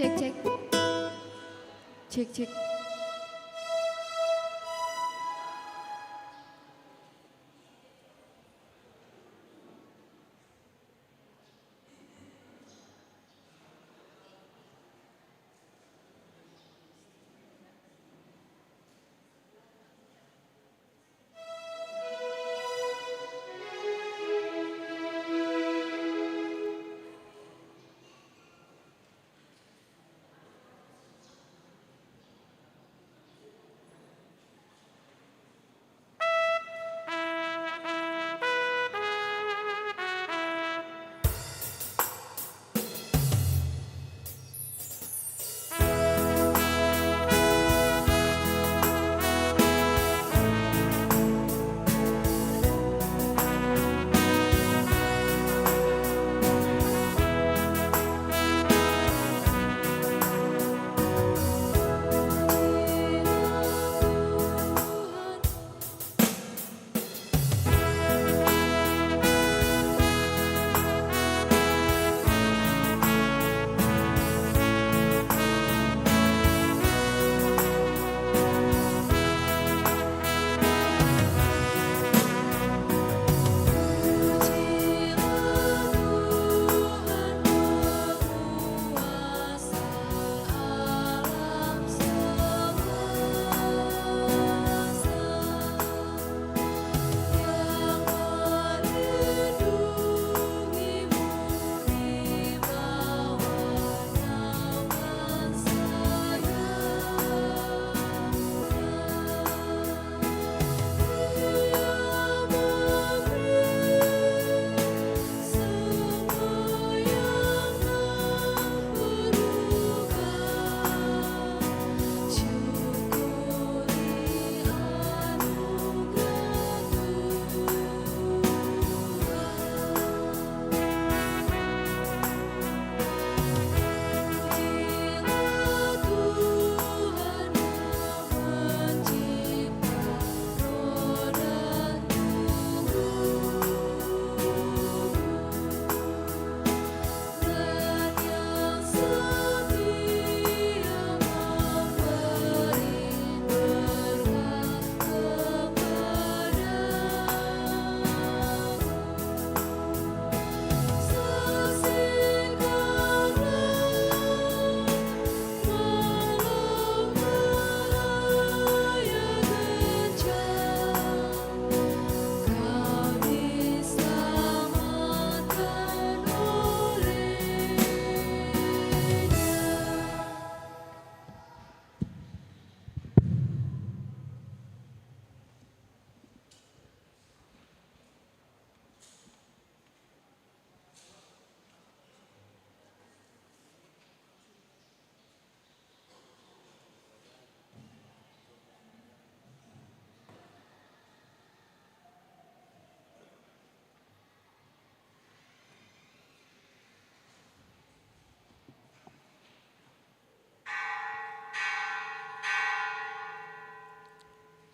Cek cek cek cek.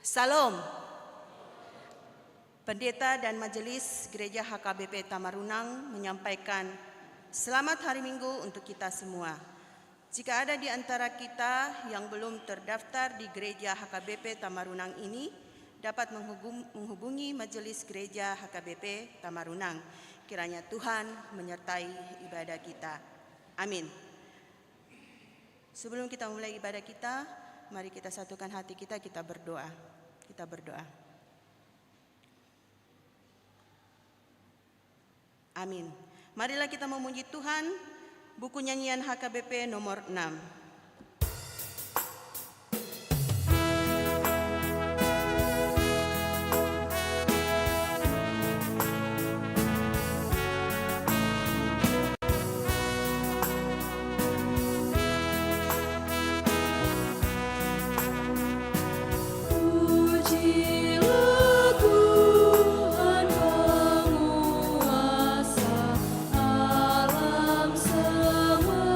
Salam. Pendeta dan Majelis Gereja HKBP Tamarunang menyampaikan selamat hari Minggu untuk kita semua. Jika ada di antara kita yang belum terdaftar di Gereja HKBP Tamarunang ini, dapat menghubungi Majelis Gereja HKBP Tamarunang. Kiranya Tuhan menyertai ibadah kita. Amin. Sebelum kita mulai ibadah kita, mari kita satukan hati kita, kita berdoa. Kita berdoa. Amin. Marilah kita memuji Tuhan. Buku nyanyian HKBP nomor 6. Alam semua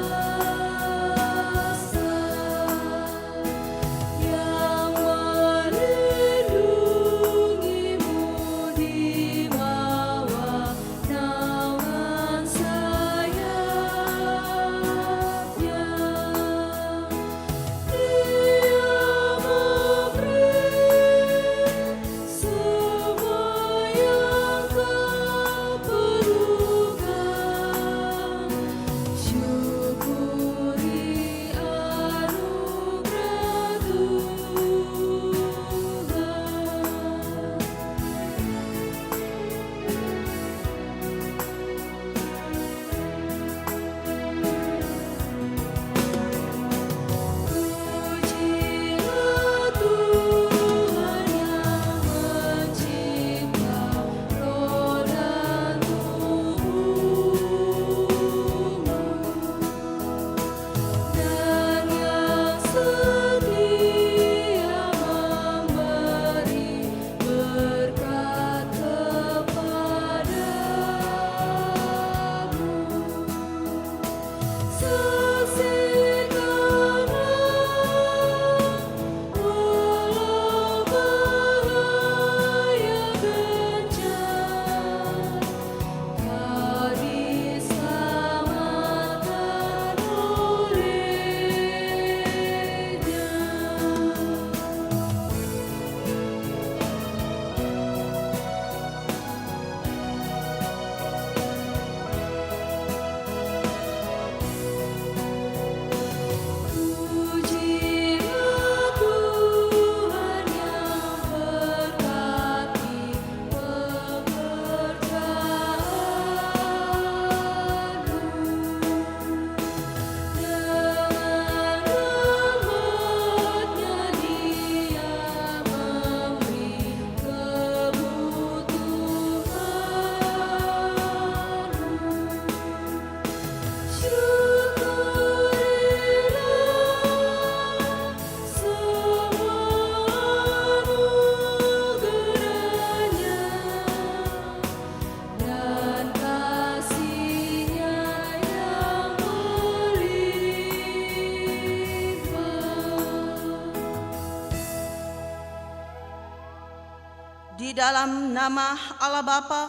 Di dalam nama Allah Bapa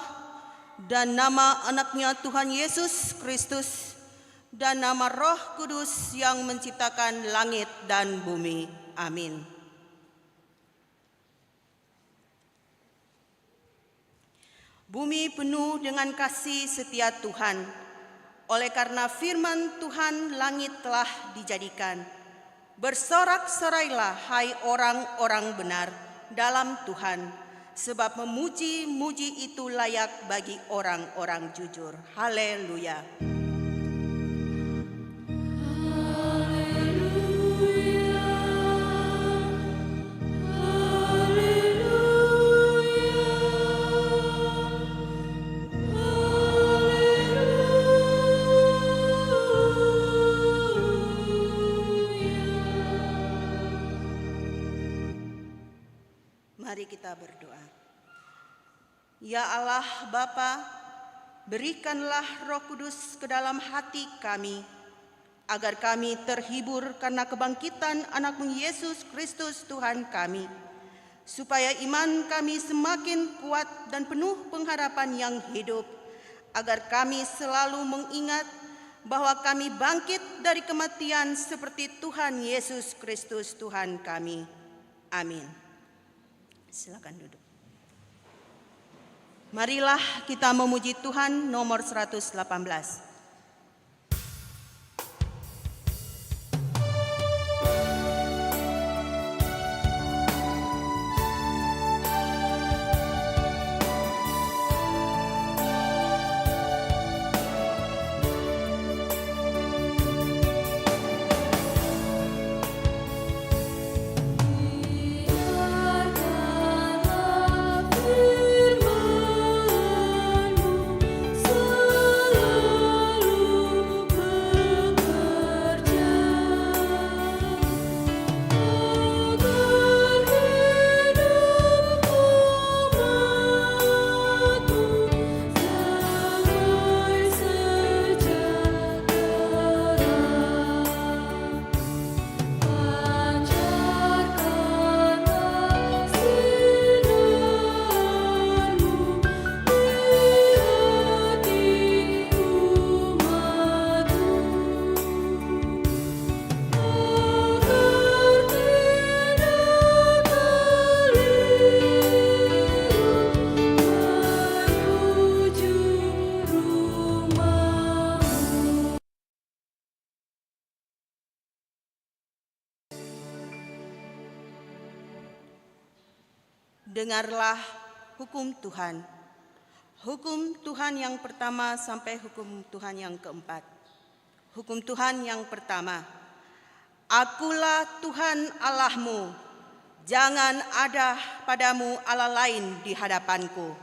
dan nama anaknya Tuhan Yesus Kristus dan nama Roh Kudus yang menciptakan langit dan bumi. Amin. Bumi penuh dengan kasih setia Tuhan. Oleh karena firman Tuhan langit telah dijadikan. Bersorak-sorailah hai orang-orang benar dalam Tuhan, sebab memuji-muji itu layak bagi orang-orang jujur. Haleluya. Mari kita berdoa. Ya Allah Bapa, berikanlah Roh Kudus ke dalam hati kami, agar kami terhibur karena kebangkitan anak-Mu Yesus Kristus Tuhan kami, supaya iman kami semakin kuat dan penuh pengharapan yang hidup, agar kami selalu mengingat bahwa kami bangkit dari kematian seperti Tuhan Yesus Kristus Tuhan kami. Amin. Silakan duduk. Marilah kita memuji Tuhan nomor 118. Dengarlah hukum Tuhan. Hukum Tuhan yang pertama sampai hukum Tuhan yang keempat. Hukum Tuhan yang pertama. Akulah Tuhan Allahmu, jangan ada padamu Allah lain di hadapanku.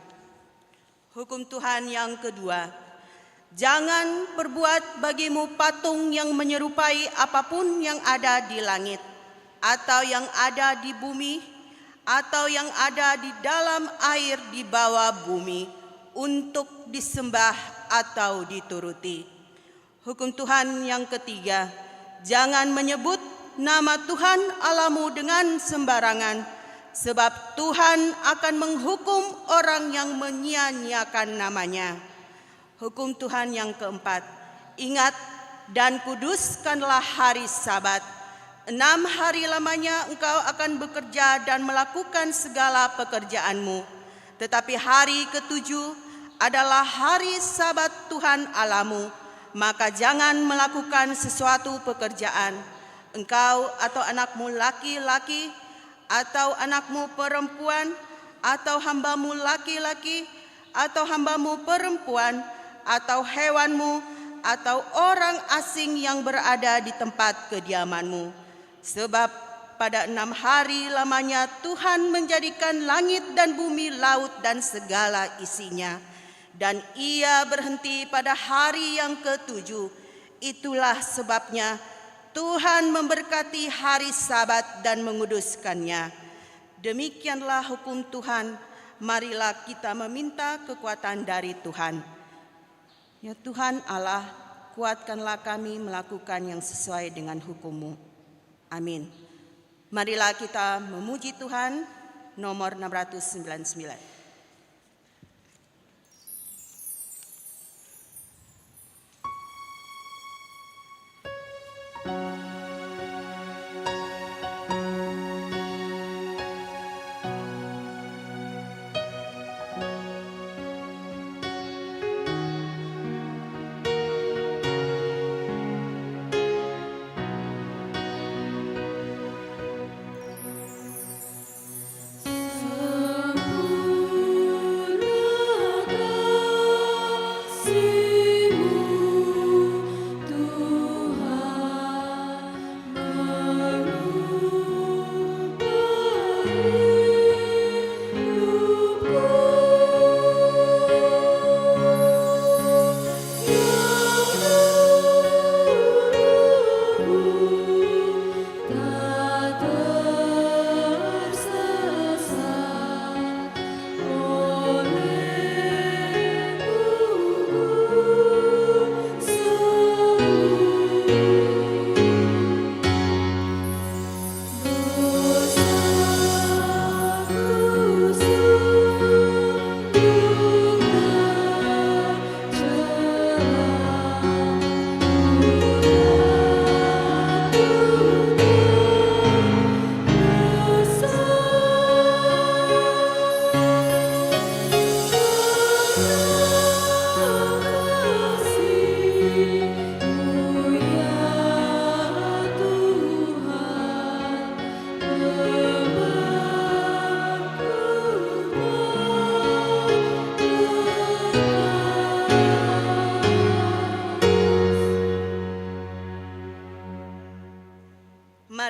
Hukum Tuhan yang kedua. Jangan perbuat bagimu patung yang menyerupai apapun yang ada di langit, atau yang ada di bumi, atau yang ada di dalam air di bawah bumi, untuk disembah atau dituruti. Hukum Tuhan yang ketiga, jangan menyebut nama Tuhan Allahmu dengan sembarangan, sebab Tuhan akan menghukum orang yang menyia-nyiakan namanya. Hukum Tuhan yang keempat, ingat dan kuduskanlah hari Sabat. 6 hari lamanya engkau akan bekerja dan melakukan segala pekerjaanmu. Tetapi hari ketujuh adalah hari Sabat Tuhan Allahmu, maka jangan melakukan sesuatu pekerjaan. Engkau atau anakmu laki-laki, atau anakmu perempuan, atau hambamu laki-laki, atau hambamu perempuan, atau hewanmu, atau orang asing yang berada di tempat kediamanmu. Sebab pada 6 hari lamanya Tuhan menjadikan langit dan bumi, laut dan segala isinya. Dan Ia berhenti pada hari yang ketujuh. Itulah sebabnya Tuhan memberkati hari Sabat dan menguduskannya. Demikianlah hukum Tuhan. Marilah kita meminta kekuatan dari Tuhan. Ya Tuhan Allah, kuatkanlah kami melakukan yang sesuai dengan hukum-Mu. Amin. Marilah kita memuji Tuhan. nomor 699.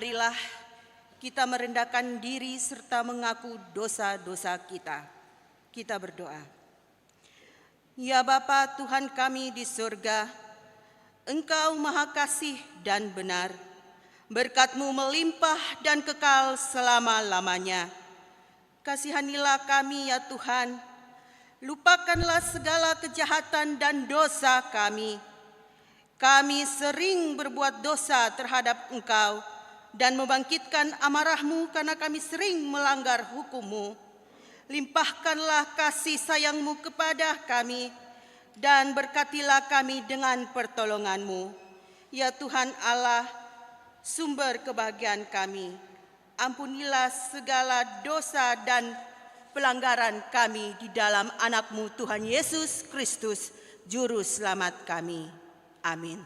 Marilah kita merendahkan diri serta mengaku dosa-dosa kita. Kita berdoa. Ya Bapa Tuhan kami di surga, Engkau Maha Kasih dan benar. Berkat-Mu melimpah dan kekal selama-lamanya. Kasihanilah kami ya Tuhan. Lupakanlah segala kejahatan dan dosa kami. Kami sering berbuat dosa terhadap Engkau dan membangkitkan amarah-Mu karena kami sering melanggar hukum-Mu. Limpahkanlah kasih sayang-Mu kepada kami dan berkatilah kami dengan pertolongan-Mu. Ya Tuhan Allah, sumber kebahagiaan kami, ampunilah segala dosa dan pelanggaran kami di dalam anak-Mu Tuhan Yesus Kristus, Juru Selamat kami. Amin.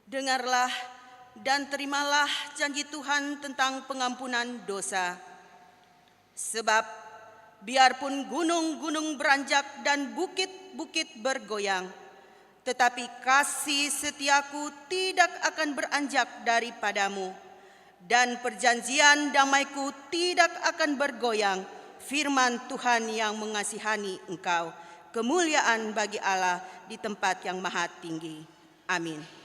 Dengarlah dan terimalah janji Tuhan tentang pengampunan dosa. Sebab biarpun gunung-gunung beranjak dan bukit-bukit bergoyang, tetapi kasih setiaku tidak akan beranjak daripadamu, dan perjanjian damaiku tidak akan bergoyang, firman Tuhan yang mengasihani engkau. Kemuliaan bagi Allah di tempat yang maha tinggi. Amin.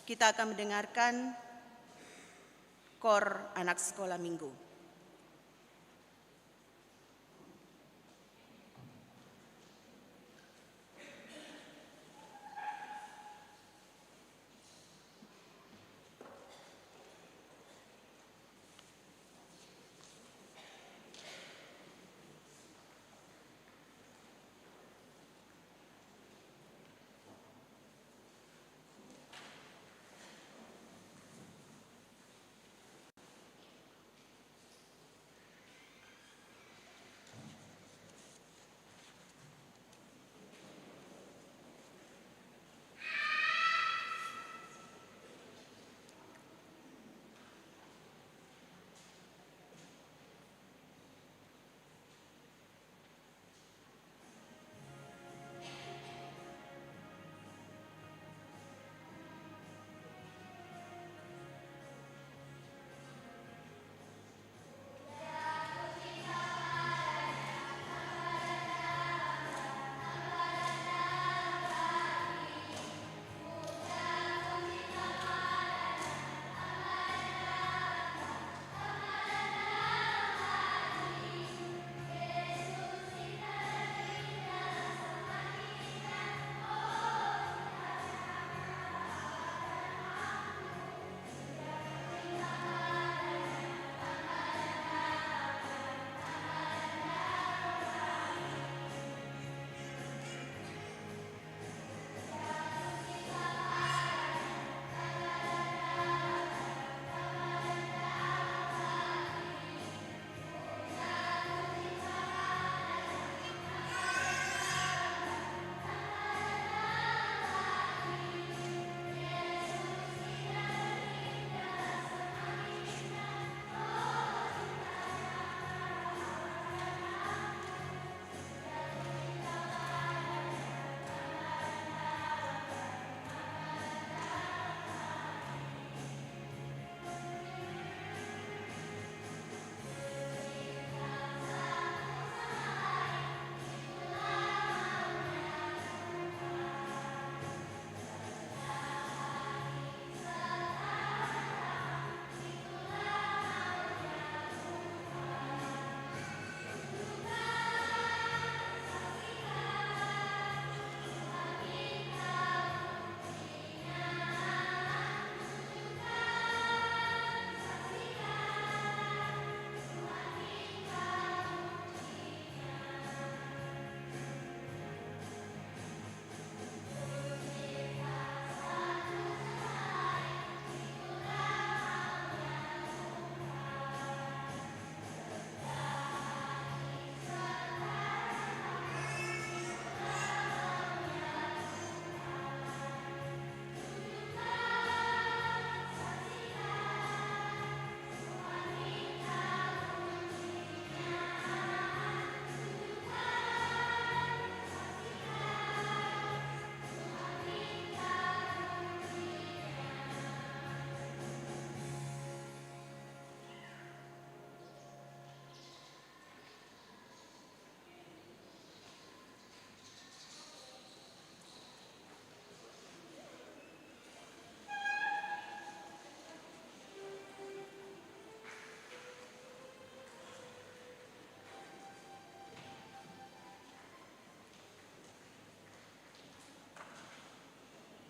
Kita akan mendengarkan KOR Anak Sekolah Minggu.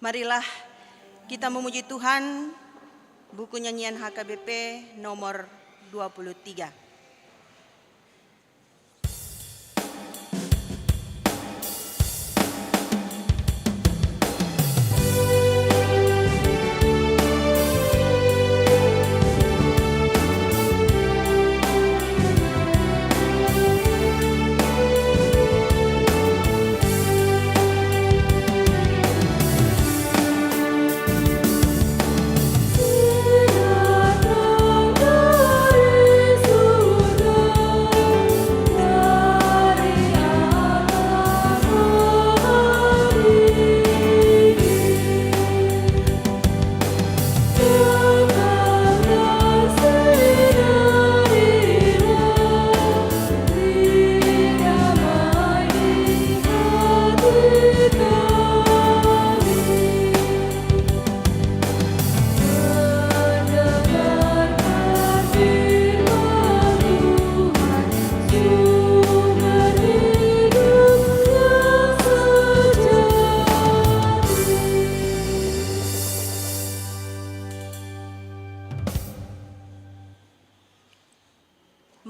Marilah kita memuji Tuhan, buku nyanyian HKBP nomor 23.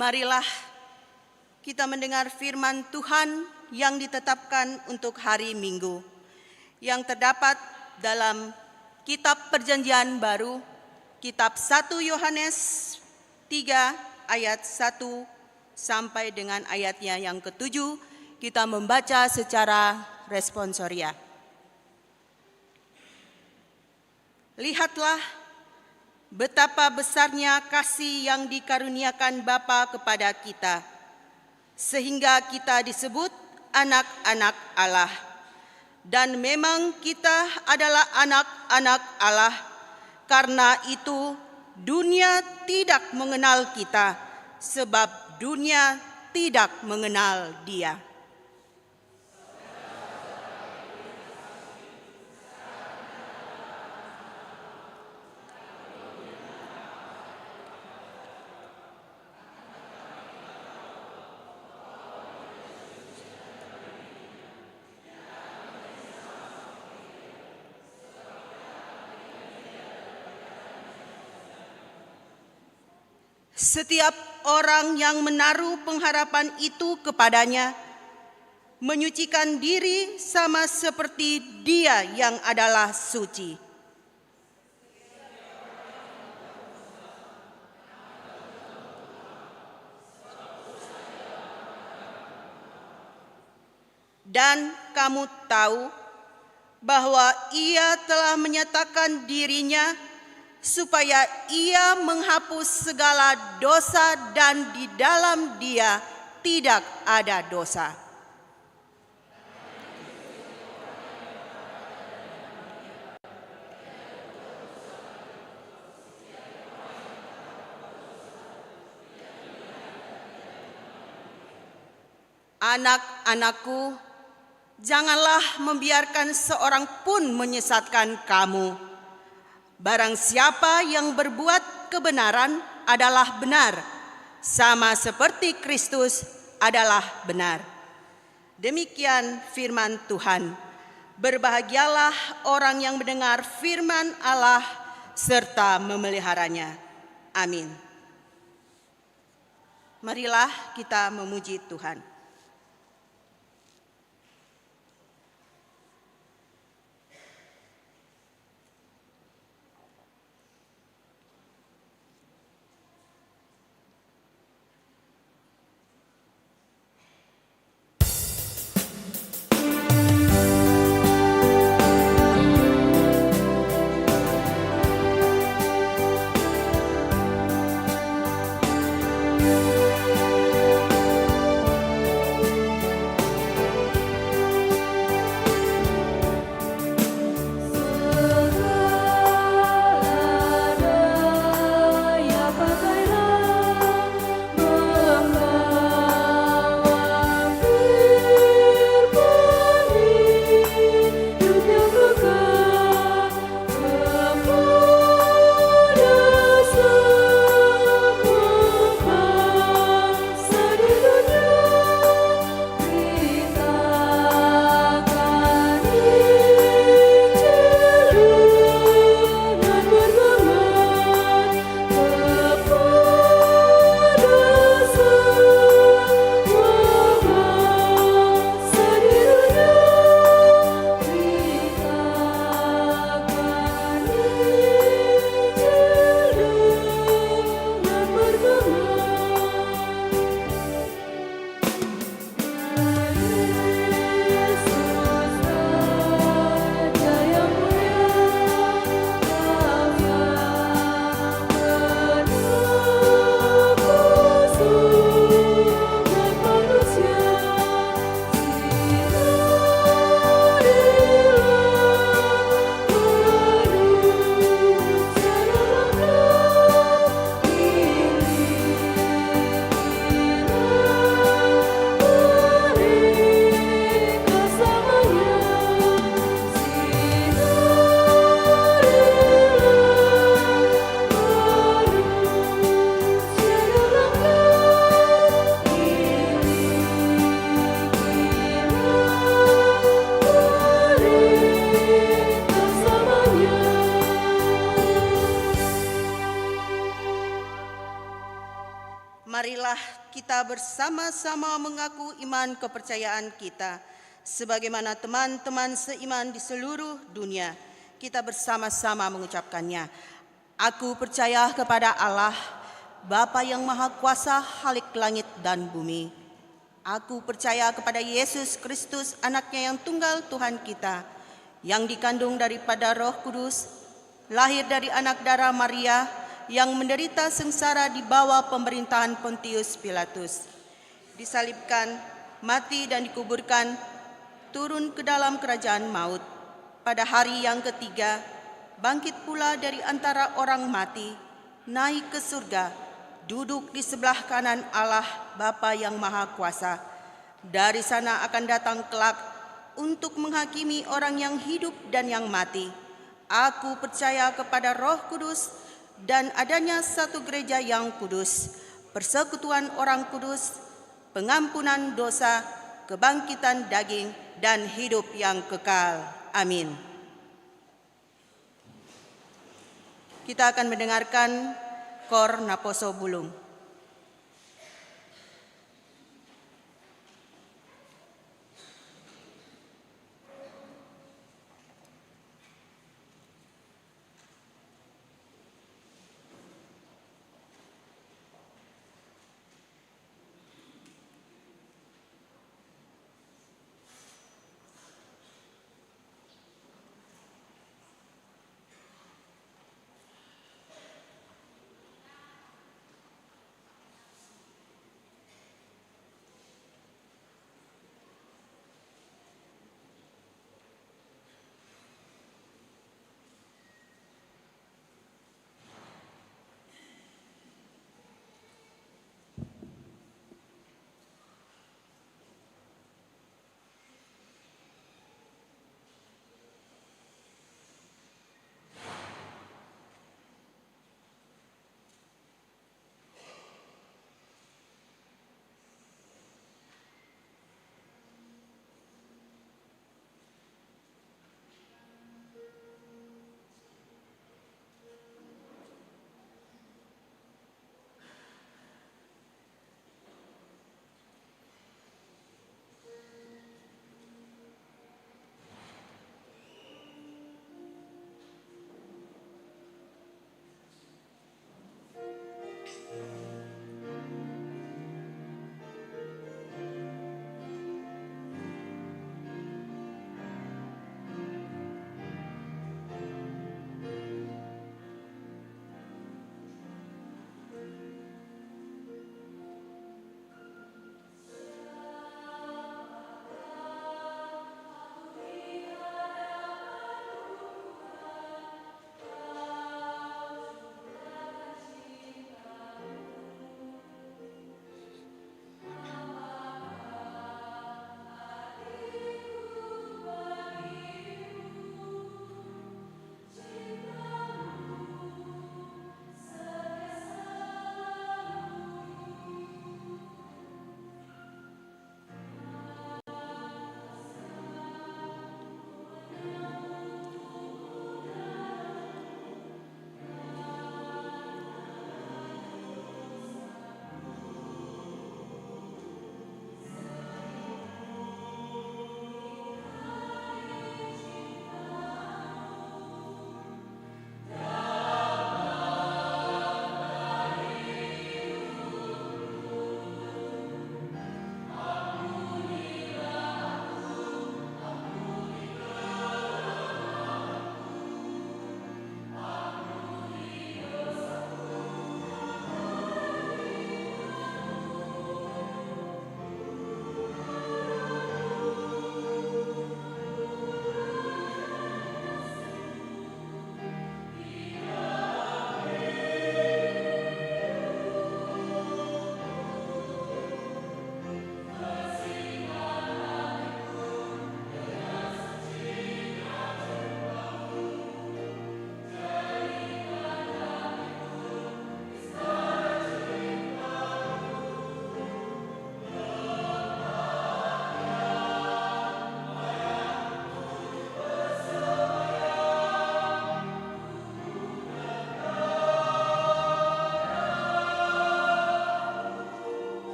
Marilah kita mendengar firman Tuhan yang ditetapkan untuk hari Minggu, yang terdapat dalam Kitab Perjanjian Baru, Kitab 1 Yohanes 3 ayat 1 sampai dengan ayatnya yang ke-7, kita membaca secara responsoria. Lihatlah betapa besarnya kasih yang dikaruniakan Bapa kepada kita, sehingga kita disebut anak-anak Allah. Dan memang kita adalah anak-anak Allah, karena itu dunia tidak mengenal kita, sebab dunia tidak mengenal Dia. Setiap orang yang menaruh pengharapan itu kepadanya menyucikan diri sama seperti Dia yang adalah suci. Dan kamu tahu bahwa Ia telah menyatakan dirinya supaya Ia menghapus segala dosa, dan di dalam Dia tidak ada dosa. Anak-anakku, janganlah membiarkan seorang pun menyesatkan kamu. Barang siapa yang berbuat kebenaran adalah benar, sama seperti Kristus adalah benar. Demikian firman Tuhan. Berbahagialah orang yang mendengar firman Allah serta memeliharanya. Amin. Marilah kita memuji Tuhan. Marilah kita bersama-sama mengaku iman kepercayaan kita. Sebagaimana teman-teman seiman di seluruh dunia, kita bersama-sama mengucapkannya. Aku percaya kepada Allah, Bapa yang Maha Kuasa, Khalik langit dan bumi. Aku percaya kepada Yesus Kristus, anaknya yang tunggal Tuhan kita, yang dikandung daripada Roh Kudus, lahir dari anak darah Maria, yang menderita sengsara di bawah pemerintahan Pontius Pilatus, disalibkan, mati dan dikuburkan, turun ke dalam kerajaan maut. Pada hari yang ketiga, bangkit pula dari antara orang mati, naik ke surga, duduk di sebelah kanan Allah Bapa yang Maha Kuasa. Dari sana akan datang kelak untuk menghakimi orang yang hidup dan yang mati. Aku percaya kepada Roh Kudus dan adanya satu gereja yang kudus, persekutuan orang kudus, pengampunan dosa, kebangkitan daging, dan hidup yang kekal. Amin. Kita akan mendengarkan Kor Naposo Bulung.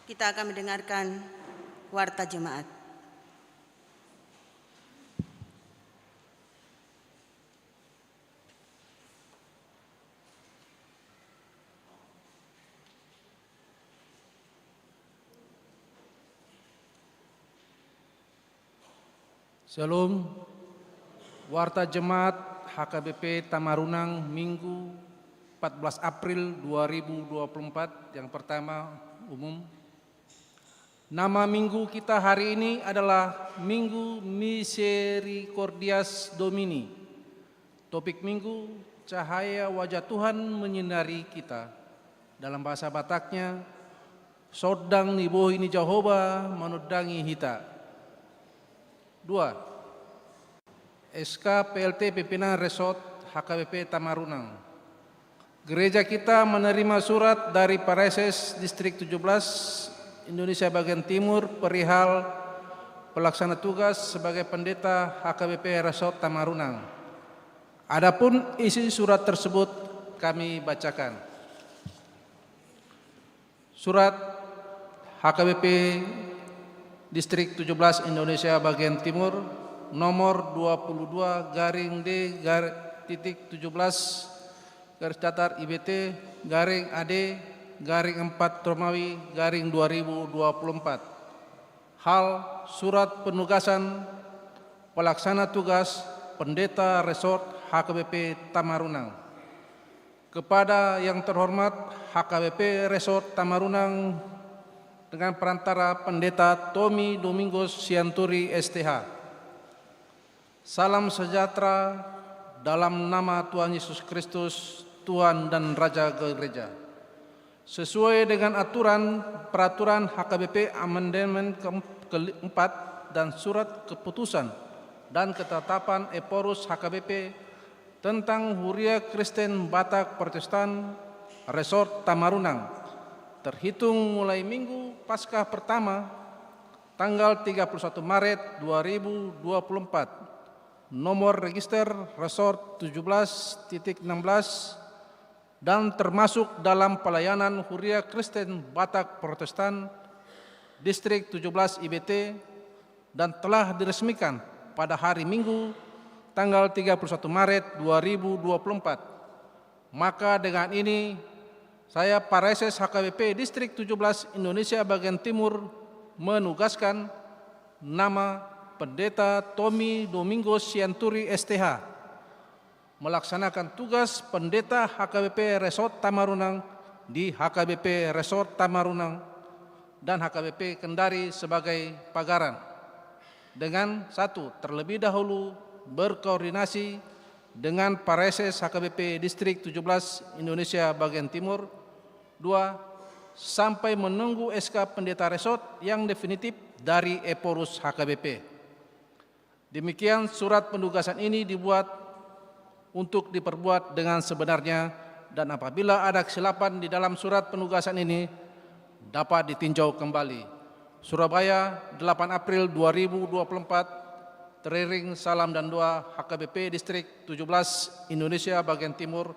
Kita akan mendengarkan warta jemaat. Shalom, warta jemaat HKBP Tamarunang Minggu 14 April 2024. Yang pertama, umum. Nama minggu kita hari ini adalah Minggu Misericordias Domini. Topik minggu, cahaya wajah Tuhan menyinari kita. Dalam bahasa Bataknya, sodang nibohi ni Jehovah manudangi hita. 2. SK PLT Pimpinan Resort HKBP Tamarunang. Gereja kita menerima surat dari Pareses Distrik 17 Indonesia Bagian Timur perihal pelaksana tugas sebagai pendeta HKBP Resort Tamarunang. Adapun isi surat tersebut kami bacakan. Surat HKBP Distrik 17 Indonesia Bagian Timur nomor 22-D-17 garis datar IBT /AD/4 Romawi /2024. Hal surat penugasan pelaksana tugas pendeta resort HKBP Tamarunang. Kepada yang terhormat HKBP Resort Tamarunang dengan perantara Pendeta Tommy Domingos Sianturi STH. Salam sejahtera dalam nama Tuhan Yesus Kristus, Tuhan dan Raja Gereja. Sesuai dengan peraturan HKBP Amandemen keempat dan surat keputusan dan ketetapan Eporus HKBP tentang Huria Kristen Batak Protestan Resort Tamarunang, terhitung mulai Minggu Paskah pertama tanggal 31 Maret 2024, nomor register Resort 17.16 dan termasuk dalam pelayanan Huria Kristen Batak Protestan Distrik 17 IBT dan telah diresmikan pada hari Minggu tanggal 31 Maret 2024. Maka dengan ini saya Pareses HKBP Distrik 17 Indonesia Bagian Timur menugaskan nama Pendeta Tommy Domingos Sianturi STH melaksanakan tugas Pendeta HKBP Resort Tamarunang di HKBP Resort Tamarunang dan HKBP Kendari sebagai pagaran. Dengan 1. Terlebih dahulu berkoordinasi dengan Pareses HKBP Distrik 17 Indonesia Bagian Timur. 2. Sampai menunggu SK Pendeta Resort yang definitif dari Eporus HKBP. Demikian surat penugasan ini dibuat untuk diperbuat dengan sebenarnya, dan apabila ada kesilapan di dalam surat penugasan ini dapat ditinjau kembali. Surabaya, 8 April 2024. Teriring salam dan doa HKBP Distrik 17 Indonesia Bagian Timur,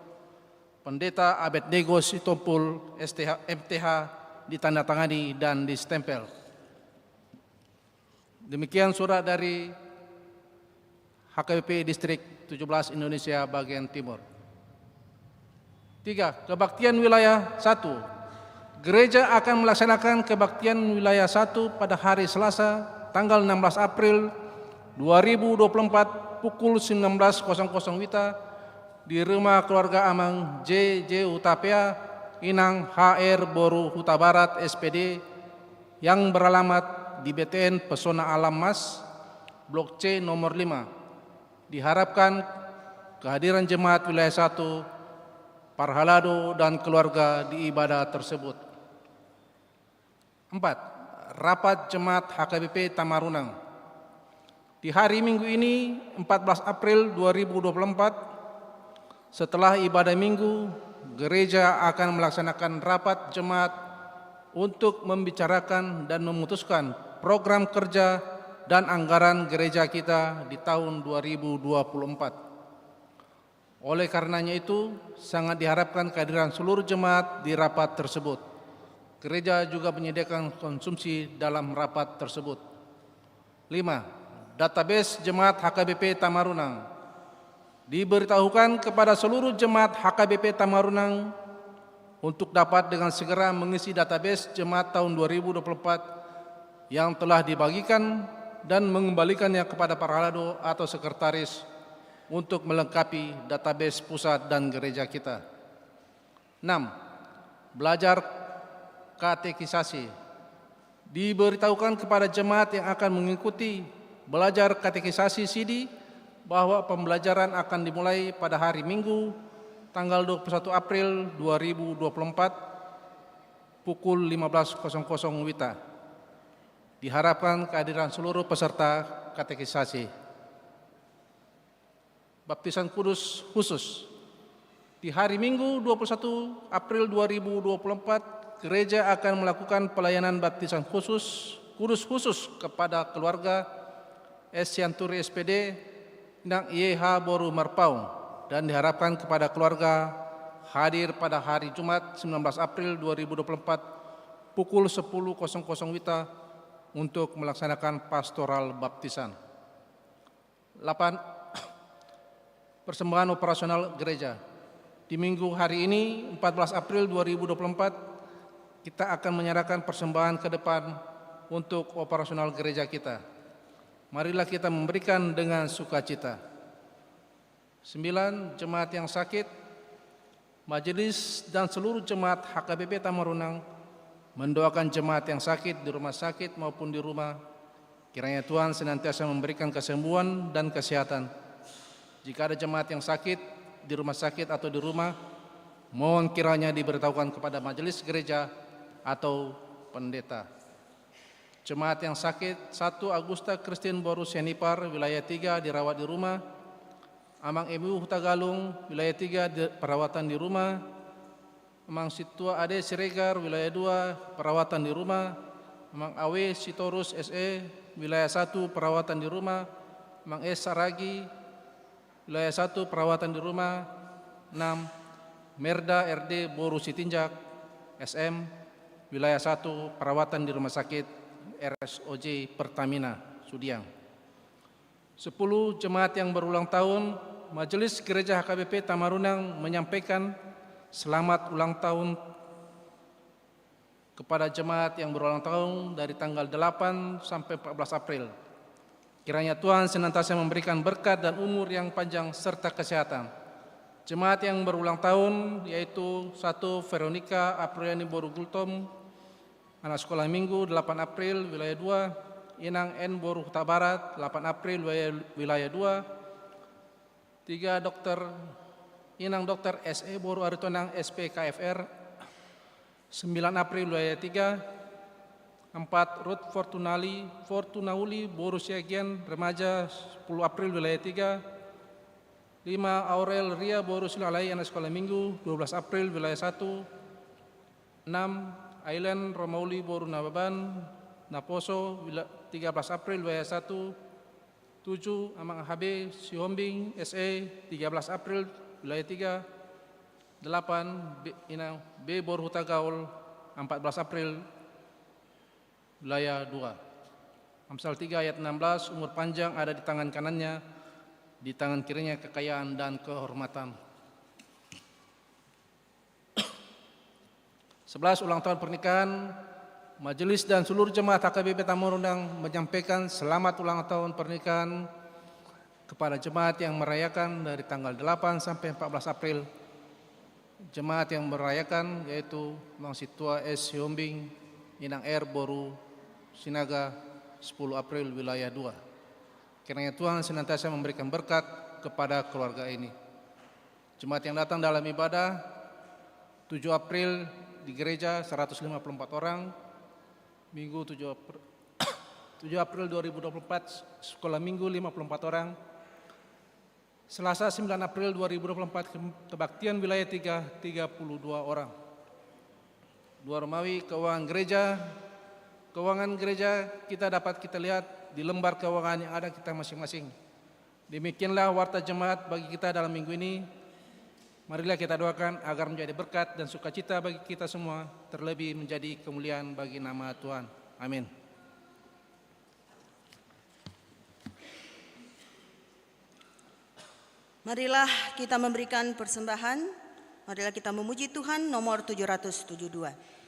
Pendeta Abednego Sitompul STH MTH, ditandatangani dan distempel. Demikian surat dari HKBP Distrik 17 Indonesia Bagian Timur. 3. Kebaktian wilayah 1. Gereja akan melaksanakan kebaktian wilayah 1 pada hari Selasa tanggal 16 April 2024 pukul 19.00 WITA di rumah keluarga Amang J. Utapea Inang HR Boru Huta Barat SPD yang beralamat di BTN Pesona Alam Mas Blok C nomor 5. Diharapkan kehadiran jemaat wilayah 1 Parhalado dan keluarga di ibadah tersebut. 4. Rapat Jemaat HKBP Tamarunang. Di hari Minggu ini 14 April 2024, setelah ibadah Minggu, gereja akan melaksanakan rapat jemaat untuk membicarakan dan memutuskan program kerja dan anggaran gereja kita di tahun 2024. Oleh karenanya itu, sangat diharapkan kehadiran seluruh jemaat di rapat tersebut. Gereja juga menyediakan konsumsi dalam rapat tersebut. 5. Database Jemaat HKBP Tamarunang. Diberitahukan kepada seluruh jemaat HKBP Tamarunang untuk dapat dengan segera mengisi database jemaat tahun 2024 yang telah dibagikan dan mengembalikannya kepada paralado atau sekretaris untuk melengkapi database pusat dan gereja kita. 6. Belajar katekisasi. Diberitahukan kepada jemaat yang akan mengikuti belajar katekisasi CD bahwa pembelajaran akan dimulai pada hari Minggu tanggal 21 April 2024 pukul 15.00 WITA. Diharapkan kehadiran seluruh peserta katekisasi. Baptisan kudus khusus. Di hari Minggu 21 April 2024, gereja akan melakukan pelayanan baptisan kudus khusus kepada keluarga S. Sianturi SPD Nang YH Boru Marpaung, dan diharapkan kepada keluarga hadir pada hari Jumat 19 April 2024 pukul 10.00 WITA untuk melaksanakan pastoral baptisan. 8. Persembahan operasional gereja. Di minggu hari ini 14 April 2024 kita akan menyerahkan persembahan ke depan untuk operasional gereja kita. Marilah kita memberikan dengan sukacita. 9. Jemaat yang sakit. Majelis dan seluruh jemaat HKBP Tamarunang mendoakan jemaat yang sakit di rumah sakit maupun di rumah. Kiranya Tuhan senantiasa memberikan kesembuhan dan kesehatan. Jika ada jemaat yang sakit di rumah sakit atau di rumah, mohon kiranya diberitahukan kepada majelis gereja atau pendeta. Jemaat yang sakit, 1. Agusta Christine Boru Sianipar, wilayah 3, dirawat di rumah. Amang Emu Hutagalung, wilayah 3, perawatan di rumah. Amang Situa Ade Siregar, wilayah 2, perawatan di rumah. Amang Awe Sitorus SE, wilayah 1, perawatan di rumah. Amang S. Saragi, wilayah 1, perawatan di rumah. 6. Merda RD Boru Sitinjak SM, wilayah 1, perawatan di rumah sakit RSOJ Pertamina Sudiang. 10. Jemaat yang berulang tahun. Majelis Gereja HKBP Tamarunang menyampaikan selamat ulang tahun kepada jemaat yang berulang tahun dari tanggal 8 sampai 14 April. Kiranya Tuhan senantiasa memberikan berkat dan umur yang panjang serta kesehatan. Jemaat yang berulang tahun yaitu 1. Veronica Apriliani Boru Gultom, anak sekolah minggu 8 April wilayah 2. Inang N Boru Huta Barat 8 April wilayah 2. 3. Inang Dr. SE Boru Aritonang SPKFR 9 April wilayah 3. 4. Ruth Fortunauli Boru Siagian remaja 10 April wilayah 3. 5. Aurel Ria Boru Silalai anak sekolah minggu 12 April wilayah 1. 6. Ailen Romauli Boru Nababan Naposo 13 April wilayah 1. 7. Amang HB Sihombing SE 13 April wilayah 3. 8. Inang B Boru Huta Gaul 14 April wilayah 2. Amsal 3 ayat 16, umur panjang ada di tangan kanannya, di tangan kirinya kekayaan dan kehormatan. 11. Ulang tahun pernikahan. Majelis dan seluruh jemaat HKBP Tamarunang menyampaikan selamat ulang tahun pernikahan kepada jemaat yang merayakan dari tanggal 8 sampai 14 April. Jemaat yang merayakan yaitu Mang Situa S. Siombing, Inang R. Boru Sinaga 10 April wilayah 2. Kiranya Tuhan senantiasa memberikan berkat kepada keluarga ini. Jemaat yang datang dalam ibadah 7 April di gereja 154 orang. Minggu 7 April 2024 sekolah minggu 54 orang. Selasa 9 April 2024 kebaktian wilayah 3 32 orang. 2 Romawi keuangan gereja. Keuangan gereja kita dapat kita lihat di lembar keuangan yang ada kita masing-masing. Demikianlah warta jemaat bagi kita dalam minggu ini. Marilah kita doakan agar menjadi berkat dan sukacita bagi kita semua, terlebih menjadi kemuliaan bagi nama Tuhan. Amin. Marilah kita memberikan persembahan. Marilah kita memuji Tuhan nomor 772.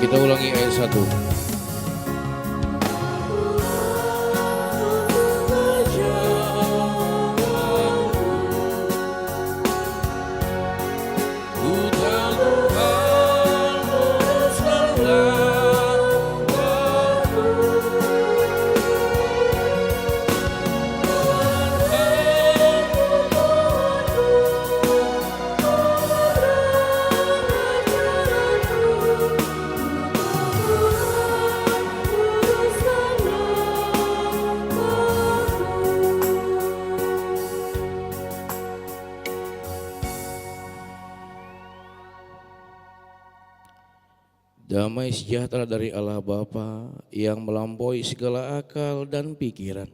Kita ulangi ayat 1. Tuhan Damai sejahtera dari Allah Bapa yang melampaui segala akal dan pikiran.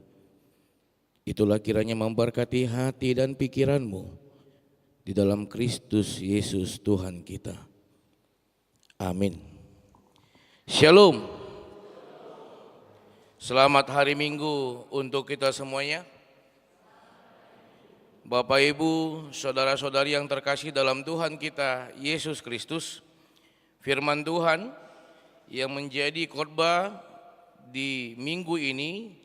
Itulah kiranya memberkati hati dan pikiranmu di dalam Kristus Yesus Tuhan kita. Amin. Shalom. Selamat hari Minggu untuk kita semuanya. Bapak, Ibu, saudara-saudari yang terkasih dalam Tuhan kita Yesus Kristus, firman Tuhan yang menjadi khotbah di minggu ini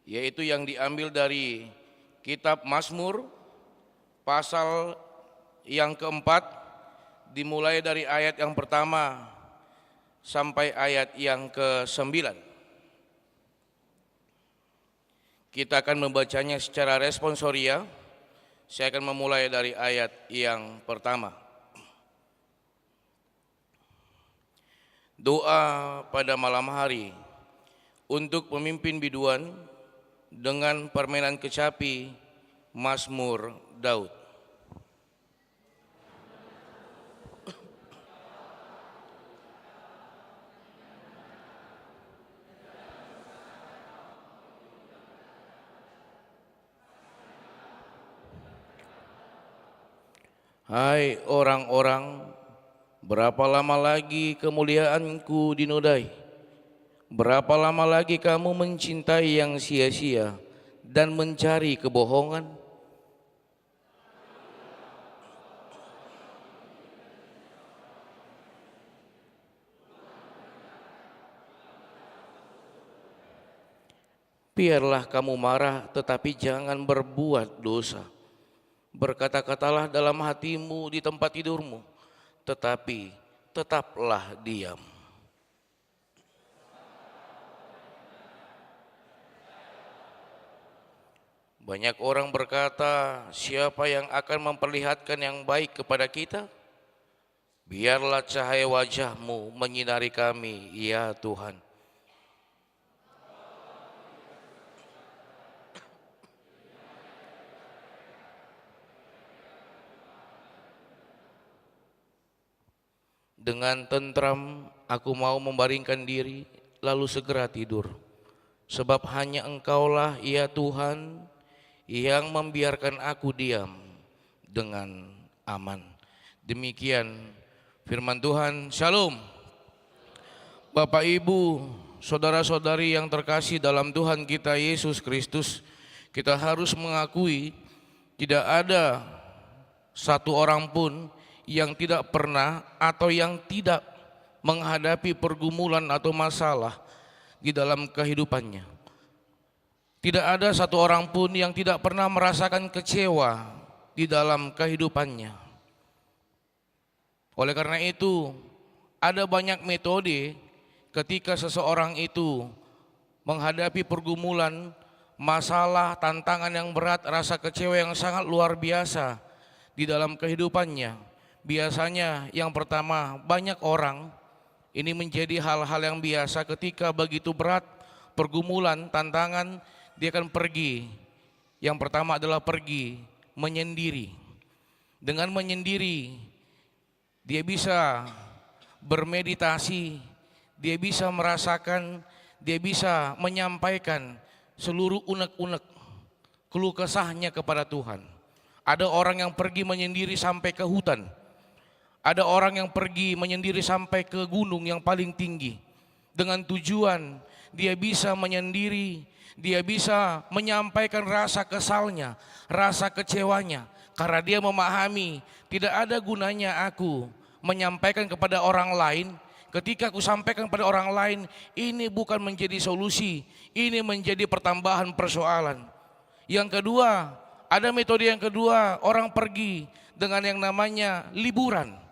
yaitu yang diambil dari kitab Mazmur pasal yang keempat, dimulai dari ayat yang pertama sampai ayat yang ke-9. Kita akan membacanya secara responsoria. Saya akan memulai dari ayat yang pertama. Doa pada malam hari untuk pemimpin biduan dengan permainan kecapi, Mazmur Daud. Hai orang-orang, berapa lama lagi kemuliaanku dinodai? Berapa lama lagi kamu mencintai yang sia-sia dan mencari kebohongan? Biarlah kamu marah, tetapi jangan berbuat dosa. Berkata-katalah dalam hatimu di tempat tidurmu, tetapi tetaplah diam. Banyak orang berkata, siapa yang akan memperlihatkan yang baik kepada kita? Biarlah cahaya wajah-Mu menyinari kami, ya Tuhan. Dengan tentram aku mau membaringkan diri, lalu segera tidur. Sebab hanya Engkaulah, ya Tuhan, yang membiarkan aku diam dengan aman. Demikian firman Tuhan. Shalom. Bapak, Ibu, saudara-saudari yang terkasih dalam Tuhan kita Yesus Kristus, kita harus mengakui tidak ada satu orang pun yang tidak pernah atau yang tidak menghadapi pergumulan atau masalah di dalam kehidupannya. Tidak ada satu orang pun yang tidak pernah merasakan kecewa di dalam kehidupannya. Oleh karena itu, ada banyak metode ketika seseorang itu menghadapi pergumulan, masalah, tantangan yang berat, rasa kecewa yang sangat luar biasa di dalam kehidupannya. Biasanya yang pertama, banyak orang ini menjadi hal-hal yang biasa ketika begitu berat pergumulan, tantangan, dia akan pergi. Yang pertama adalah pergi menyendiri. Dengan menyendiri, dia bisa bermeditasi, dia bisa merasakan, dia bisa menyampaikan seluruh unek-unek keluh kesahnya kepada Tuhan. Ada orang yang pergi menyendiri sampai ke hutan. Ada orang yang pergi menyendiri sampai ke gunung yang paling tinggi. Dengan tujuan dia bisa menyendiri, dia bisa menyampaikan rasa kesalnya, rasa kecewanya. Karena dia memahami tidak ada gunanya aku menyampaikan kepada orang lain. Ketika aku sampaikan kepada orang lain, ini bukan menjadi solusi, ini menjadi pertambahan persoalan. Yang kedua, ada metode yang kedua, orang pergi dengan yang namanya liburan.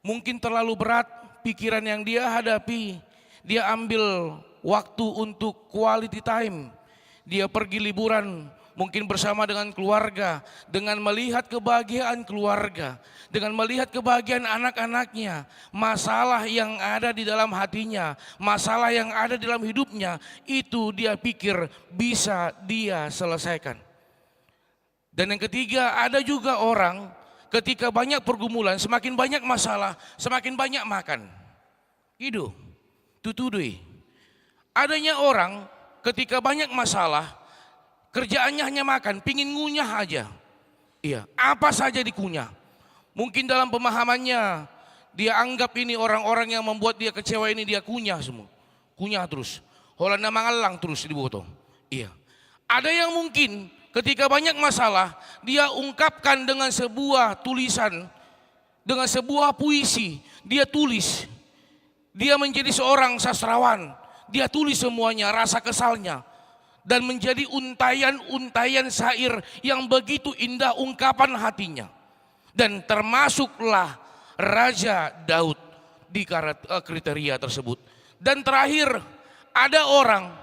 Mungkin terlalu berat pikiran yang dia hadapi, dia ambil waktu untuk quality time. Dia pergi liburan mungkin bersama dengan keluarga, dengan melihat kebahagiaan keluarga, dengan melihat kebahagiaan anak-anaknya. Masalah yang ada di dalam hatinya, masalah yang ada di dalam hidupnya, itu dia pikir bisa dia selesaikan. Dan yang ketiga, ada juga orang ketika banyak pergumulan, semakin banyak masalah, semakin banyak makan. Gitu, tutudui. Adanya orang ketika banyak masalah, kerjaannya hanya makan, pingin ngunyah aja. Iya, apa saja dikunyah. Mungkin dalam pemahamannya, dia anggap ini orang-orang yang membuat dia kecewa ini dia kunyah semua. Kunyah terus, Holanda mangalang terus dibotong. Iya, ada yang mungkin ketika banyak masalah, dia ungkapkan dengan sebuah tulisan, dengan sebuah puisi, dia tulis. Dia menjadi seorang sastrawan, dia tulis semuanya, rasa kesalnya. Dan menjadi untayan-untayan syair yang begitu indah ungkapan hatinya. Dan termasuklah Raja Daud di kriteria tersebut. Dan terakhir, ada orang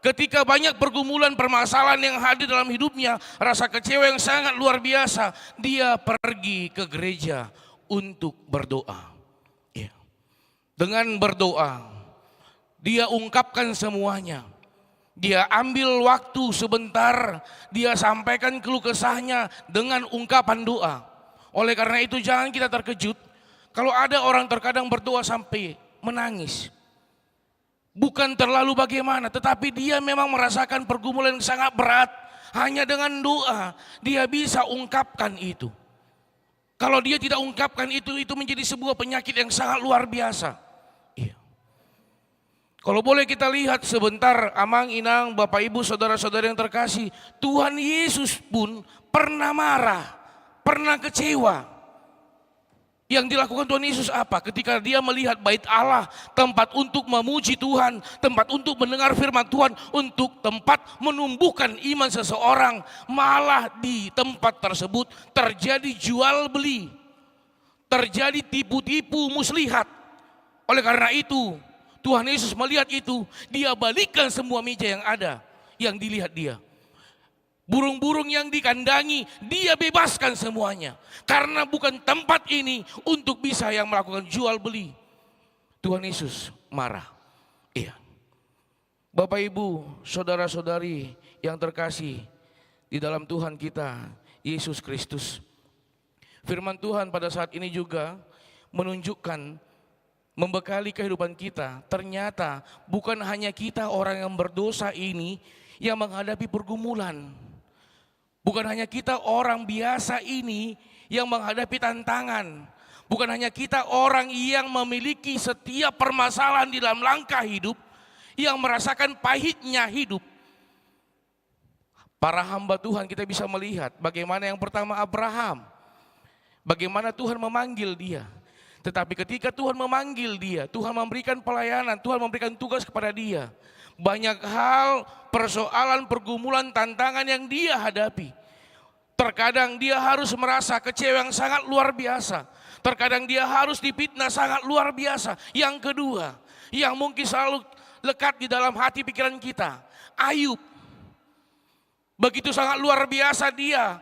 ketika banyak pergumulan permasalahan yang hadir dalam hidupnya, rasa kecewa yang sangat luar biasa, dia pergi ke gereja untuk berdoa. Dengan berdoa, dia ungkapkan semuanya. Dia ambil waktu sebentar, dia sampaikan keluh kesahnya dengan ungkapan doa. Oleh karena itu jangan kita terkejut kalau ada orang terkadang berdoa sampai menangis. Bukan terlalu bagaimana, tetapi dia memang merasakan pergumulan yang sangat berat. Hanya dengan doa dia bisa ungkapkan itu. Kalau dia tidak ungkapkan itu menjadi sebuah penyakit yang sangat luar biasa. Kalau boleh kita lihat sebentar, Amang, Inang, Bapak Ibu, saudara-saudara yang terkasih, Tuhan Yesus pun pernah marah, pernah kecewa. Yang dilakukan Tuhan Yesus apa? Ketika dia melihat bait Allah, tempat untuk memuji Tuhan, tempat untuk mendengar firman Tuhan, untuk tempat menumbuhkan iman seseorang, malah di tempat tersebut terjadi jual beli, terjadi tipu-tipu muslihat. Oleh karena itu, Tuhan Yesus melihat itu, dia balikkan semua meja yang ada, yang dilihat dia. Burung-burung yang dikandangi, dia bebaskan semuanya. Karena bukan tempat ini untuk bisa yang melakukan jual beli. Tuhan Yesus marah. Iya. Bapak Ibu, saudara-saudari yang terkasih di dalam Tuhan kita, Yesus Kristus. Firman Tuhan pada saat ini juga menunjukkan, membekali kehidupan kita. Ternyata bukan hanya kita orang yang berdosa ini yang menghadapi pergumulan. Bukan hanya kita orang biasa ini yang menghadapi tantangan. Bukan hanya kita orang yang memiliki setiap permasalahan di dalam langkah hidup, yang merasakan pahitnya hidup. Para hamba Tuhan kita bisa melihat bagaimana yang pertama Abraham. Bagaimana Tuhan memanggil dia. Tetapi ketika Tuhan memanggil dia, Tuhan memberikan pelayanan, Tuhan memberikan tugas kepada dia. Banyak hal, persoalan, pergumulan, tantangan yang dia hadapi. Terkadang dia harus merasa kecewa yang sangat luar biasa. Terkadang dia harus difitnah sangat luar biasa. Yang kedua, yang mungkin selalu lekat di dalam hati pikiran kita, Ayub. Begitu sangat luar biasa dia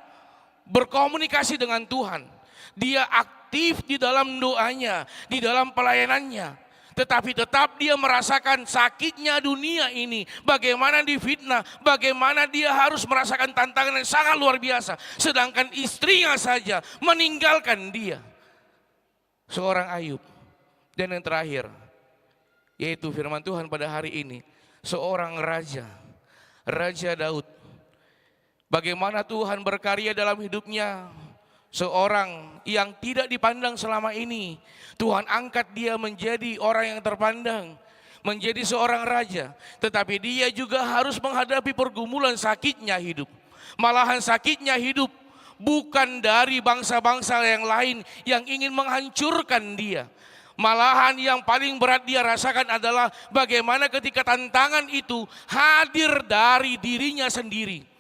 berkomunikasi dengan Tuhan. Dia aktif di dalam doanya, di dalam pelayanannya. Tetapi tetap dia merasakan sakitnya dunia ini. Bagaimana difitnah, bagaimana dia harus merasakan tantangan yang sangat luar biasa. Sedangkan istrinya saja meninggalkan dia. Seorang Ayub. Dan yang terakhir, yaitu firman Tuhan pada hari ini. Seorang raja, Raja Daud. Bagaimana Tuhan berkarya dalam hidupnya. Seorang yang tidak dipandang selama ini, Tuhan angkat dia menjadi orang yang terpandang, menjadi seorang raja. Tetapi dia juga harus menghadapi pergumulan sakitnya hidup. Malahan sakitnya hidup bukan dari bangsa-bangsa yang lain yang ingin menghancurkan dia. Malahan yang paling berat dia rasakan adalah bagaimana ketika tantangan itu hadir dari dirinya sendiri.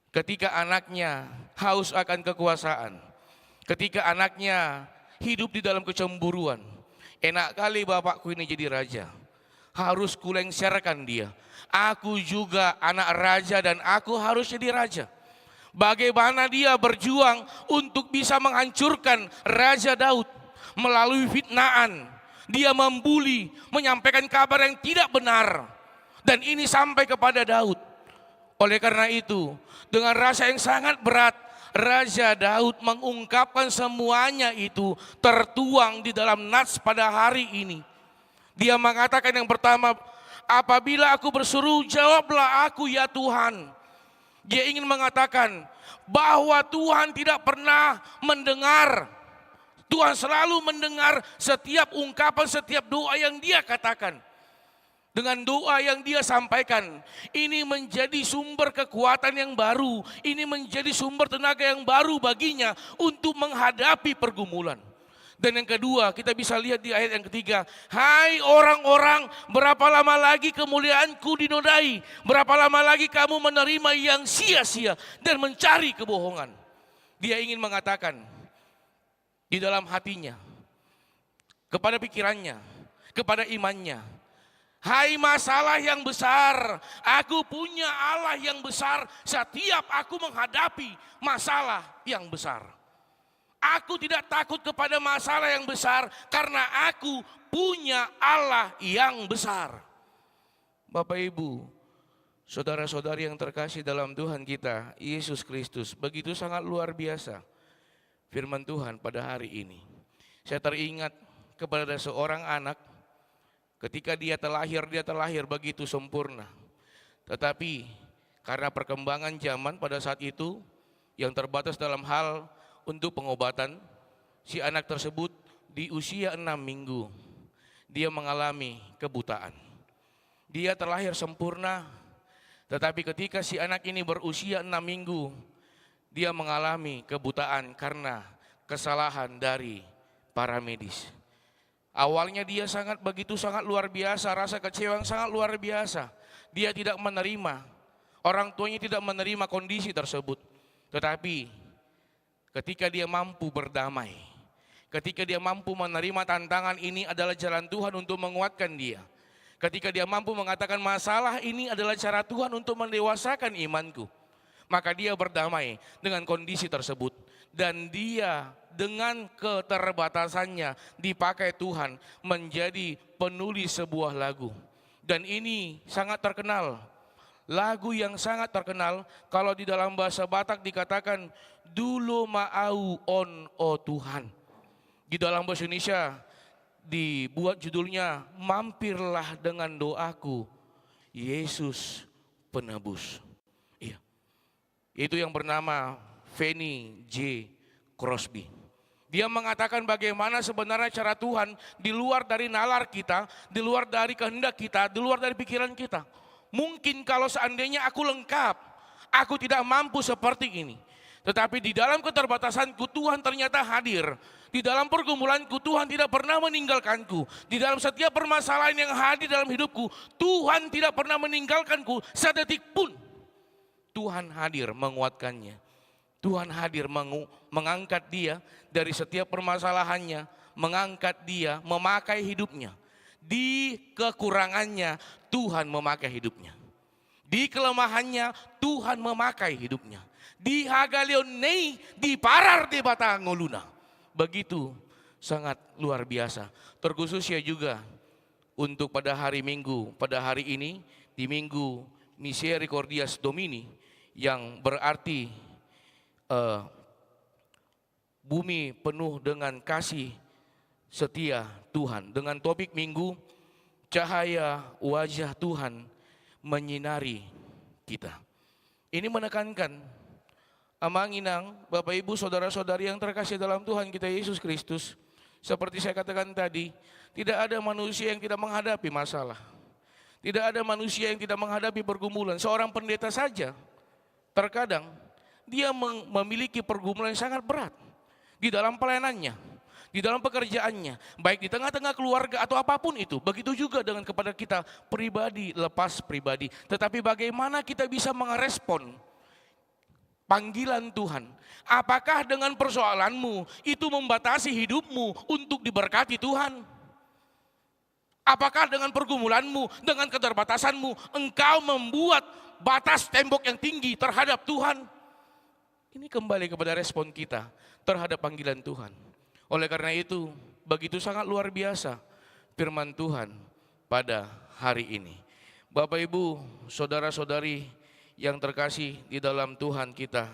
Ketika anaknya haus akan kekuasaan, ketika anaknya hidup di dalam kecemburuan, enak kali bapakku ini jadi raja, harus kulengserkan dia. Aku juga anak raja dan aku harus jadi raja. Bagaimana dia berjuang untuk bisa menghancurkan Raja Daud melalui fitnaan. Dia membuli, menyampaikan kabar yang tidak benar. Dan ini sampai kepada Daud. Oleh karena itu, dengan rasa yang sangat berat, Raja Daud mengungkapkan semuanya itu tertuang di dalam nats pada hari ini. Dia mengatakan yang pertama, apabila aku berseru, jawablah aku ya Tuhan. Dia ingin mengatakan bahwa Tuhan tidak pernah mendengar. Tuhan selalu mendengar setiap ungkapan, setiap doa yang dia katakan. Dengan doa yang dia sampaikan, ini menjadi sumber kekuatan yang baru. Ini menjadi sumber tenaga yang baru baginya untuk menghadapi pergumulan. Dan yang kedua, kita bisa lihat di ayat yang ketiga. Hai orang-orang, berapa lama lagi kemuliaanku dinodai? Berapa lama lagi kamu menerima yang sia-sia dan mencari kebohongan? Dia ingin mengatakan di dalam hatinya, kepada pikirannya, kepada imannya. Hai masalah yang besar, aku punya Allah yang besar setiap aku menghadapi masalah yang besar. Aku tidak takut kepada masalah yang besar karena aku punya Allah yang besar. Bapak Ibu, saudara-saudari yang terkasih dalam Tuhan kita, Yesus Kristus, begitu sangat luar biasa firman Tuhan pada hari ini. Saya teringat kepada seorang anak. Ketika dia terlahir begitu sempurna. Tetapi karena perkembangan zaman pada saat itu yang terbatas dalam hal untuk pengobatan, si anak tersebut di usia 6 minggu dia mengalami kebutaan. Dia terlahir sempurna, tetapi ketika si anak ini berusia 6 minggu, dia mengalami kebutaan karena kesalahan dari para medis. Awalnya dia begitu sangat luar biasa, rasa kecewa yang sangat luar biasa. Dia tidak menerima, orang tuanya tidak menerima kondisi tersebut. Tetapi ketika dia mampu berdamai, ketika dia mampu menerima tantangan ini adalah jalan Tuhan untuk menguatkan dia. Ketika dia mampu mengatakan masalah ini adalah cara Tuhan untuk mendewasakan imanku, maka dia berdamai dengan kondisi tersebut. Dan dia dengan keterbatasannya dipakai Tuhan menjadi penulis sebuah lagu. Dan ini sangat terkenal. Lagu yang sangat terkenal kalau di dalam bahasa Batak dikatakan dulu maau on o Tuhan. Di dalam bahasa Indonesia dibuat judulnya mampirlah dengan doaku Yesus penebus. Iya. Itu yang bernama Fanny J. Crosby. Dia mengatakan bagaimana sebenarnya cara Tuhan di luar dari nalar kita, di luar dari kehendak kita, di luar dari pikiran kita. Mungkin kalau seandainya aku lengkap, aku tidak mampu seperti ini. Tetapi di dalam keterbatasanku Tuhan ternyata hadir. Di dalam pergumulanku Tuhan tidak pernah meninggalkanku. Di dalam setiap permasalahan yang hadir dalam hidupku, Tuhan tidak pernah meninggalkanku sedetik pun. Tuhan hadir menguatkannya. Tuhan hadir mengangkat dia dari setiap permasalahannya, mengangkat dia, memakai hidupnya. Di kekurangannya Tuhan memakai hidupnya. Di kelemahannya Tuhan memakai hidupnya. Di hagalionei, di parar de batangoluna. Begitu sangat luar biasa. Terkhususnya juga untuk pada hari Minggu, pada hari ini di Minggu Misericordias Domini yang berarti bumi penuh dengan kasih setia Tuhan. Dengan topik minggu, cahaya wajah Tuhan menyinari kita. Ini menekankan, amanginang, Bapak Ibu, saudara-saudari yang terkasih dalam Tuhan kita Yesus Kristus. Seperti saya katakan tadi, tidak ada manusia yang tidak menghadapi masalah. Tidak ada manusia yang tidak menghadapi pergumulan. Seorang pendeta saja, terkadang dia memiliki pergumulan yang sangat berat di dalam pelayanannya, di dalam pekerjaannya, baik di tengah-tengah keluarga atau apapun itu. Begitu juga dengan kepada kita pribadi, lepas pribadi. Tetapi bagaimana kita bisa merespon panggilan Tuhan? Apakah dengan persoalanmu itu membatasi hidupmu untuk diberkati Tuhan? Apakah dengan pergumulanmu, dengan keterbatasanmu, engkau membuat batas tembok yang tinggi terhadap Tuhan? Ini kembali kepada respon kita terhadap panggilan Tuhan. Oleh karena itu, begitu sangat luar biasa firman Tuhan pada hari ini. Bapak Ibu, saudara-saudari yang terkasih di dalam Tuhan kita,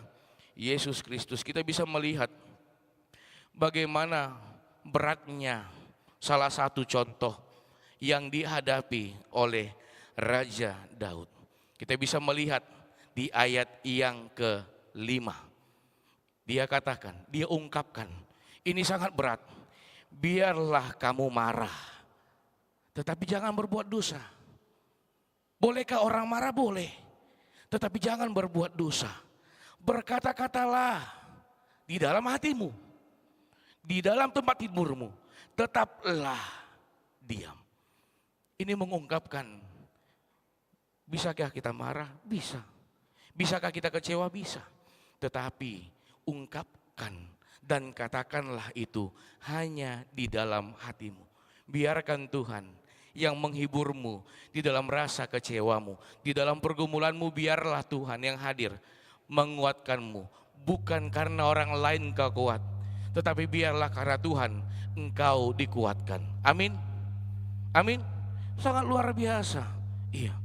Yesus Kristus, kita bisa melihat bagaimana beratnya salah satu contoh yang dihadapi oleh Raja Daud. Kita bisa melihat di ayat yang ke-5. Dia katakan, dia ungkapkan, ini sangat berat. Biarlah kamu marah, tetapi jangan berbuat dosa. Bolehkah orang marah? Boleh, tetapi jangan berbuat dosa. Berkata-katalah di dalam hatimu, di dalam tempat tidurmu, tetaplah diam. Ini mengungkapkan, bisakah kita marah? Bisa. Bisakah kita kecewa? Bisa. Tetapi ungkapkan dan katakanlah itu hanya di dalam hatimu. Biarkan Tuhan yang menghiburmu di dalam rasa kecewamu, di dalam pergumulanmu. Biarlah Tuhan yang hadir menguatkanmu, bukan karena orang lain kau kuat, tetapi biarlah karena Tuhan engkau dikuatkan. Amin. Amin. Sangat luar biasa. Iya.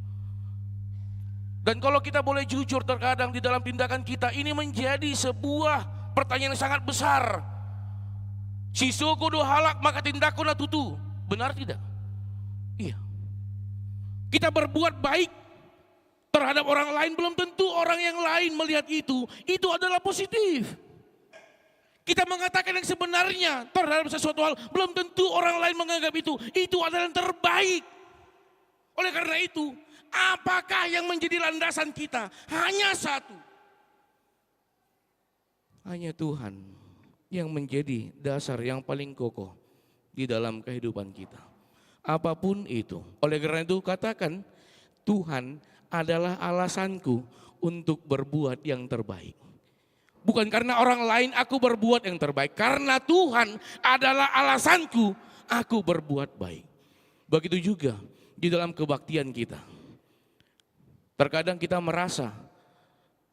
Dan kalau kita boleh jujur, terkadang di dalam tindakan kita ini menjadi sebuah pertanyaan yang sangat besar. Si suku do halak maka tindakku na tutu. Benar tidak? Iya. Kita berbuat baik terhadap orang lain, belum tentu orang yang lain melihat itu adalah positif. Kita mengatakan yang sebenarnya terhadap sesuatu hal, belum tentu orang lain menganggap itu adalah yang terbaik. Oleh karena itu, apakah yang menjadi landasan kita? Hanya satu. Hanya Tuhan yang menjadi dasar yang paling kokoh di dalam kehidupan kita. Apapun itu. Oleh karena itu katakan, Tuhan adalah alasanku untuk berbuat yang terbaik. Bukan karena orang lain aku berbuat yang terbaik. Karena Tuhan adalah alasanku aku berbuat baik. Begitu juga di dalam kebaktian kita. Terkadang kita merasa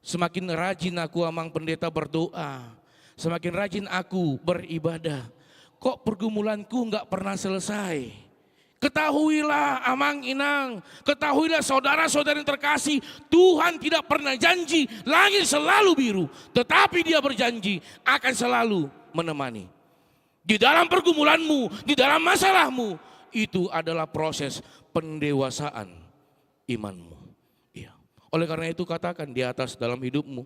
semakin rajin aku amang pendeta berdoa, semakin rajin aku beribadah, kok pergumulanku enggak pernah selesai. Ketahuilah amang inang, ketahuilah saudara-saudara yang terkasih, Tuhan tidak pernah janji langit selalu biru, tetapi Dia berjanji akan selalu menemani. Di dalam pergumulanmu, di dalam masalahmu, itu adalah proses pendewasaan imanmu. Oleh karena itu katakan di atas dalam hidupmu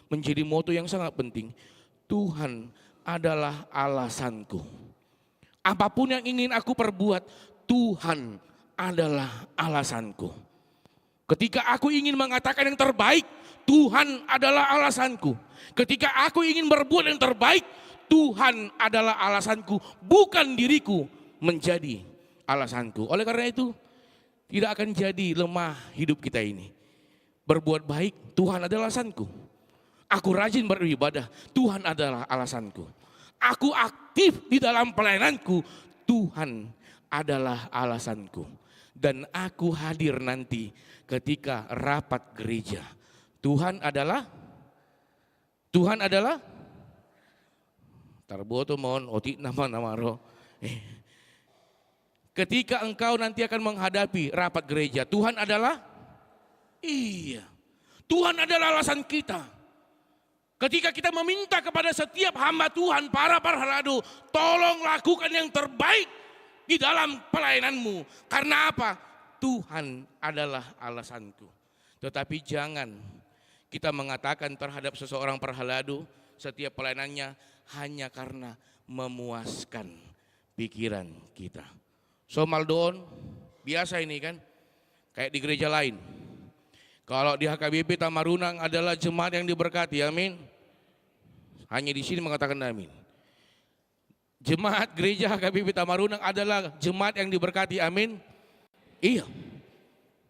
menjadi moto yang sangat penting. Tuhan adalah alasanku. Apapun yang ingin aku perbuat, Tuhan adalah alasanku. Ketika aku ingin mengatakan yang terbaik, Tuhan adalah alasanku. Ketika aku ingin berbuat yang terbaik, Tuhan adalah alasanku. Bukan diriku menjadi alasanku. Oleh karena itu tidak akan jadi lemah hidup kita ini. Berbuat baik, Tuhan adalah alasanku. Aku rajin beribadah, Tuhan adalah alasanku. Aku aktif di dalam pelayananku, Tuhan adalah alasanku. Dan aku hadir nanti ketika rapat gereja. Tuhan adalah Tarboto mohon oti nama roh. Ketika engkau nanti akan menghadapi rapat gereja, Tuhan adalah iya, Tuhan adalah alasan kita. Ketika kita meminta kepada setiap hamba Tuhan, para parhalado, tolong lakukan yang terbaik di dalam pelayananmu. Karena apa? Tuhan adalah alasanku. Tetapi jangan kita mengatakan terhadap seseorang parhalado setiap pelayanannya hanya karena memuaskan pikiran kita. So Maldon, biasa ini kan, kayak di gereja lain. Kalau di HKBP Tamarunang adalah jemaat yang diberkati, amin. Hanya di sini mengatakan amin. Jemaat gereja HKBP Tamarunang adalah jemaat yang diberkati, amin. Iya.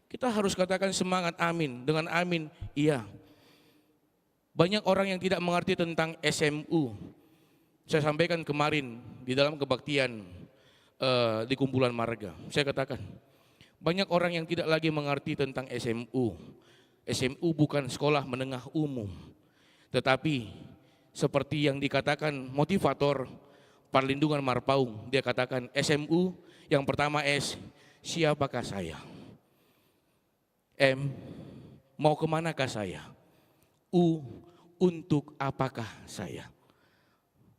Kita harus katakan semangat amin. Dengan amin, iya. Banyak orang yang tidak mengerti tentang SMU. Saya sampaikan kemarin di dalam kebaktian di kumpulan marga. Saya katakan, banyak orang yang tidak lagi mengerti tentang SMU. SMU bukan sekolah menengah umum. Tetapi seperti yang dikatakan motivator Perlindungan Marpaung. Dia katakan SMU yang pertama S, siapakah saya? M, mau kemanakah saya? U, untuk apakah saya?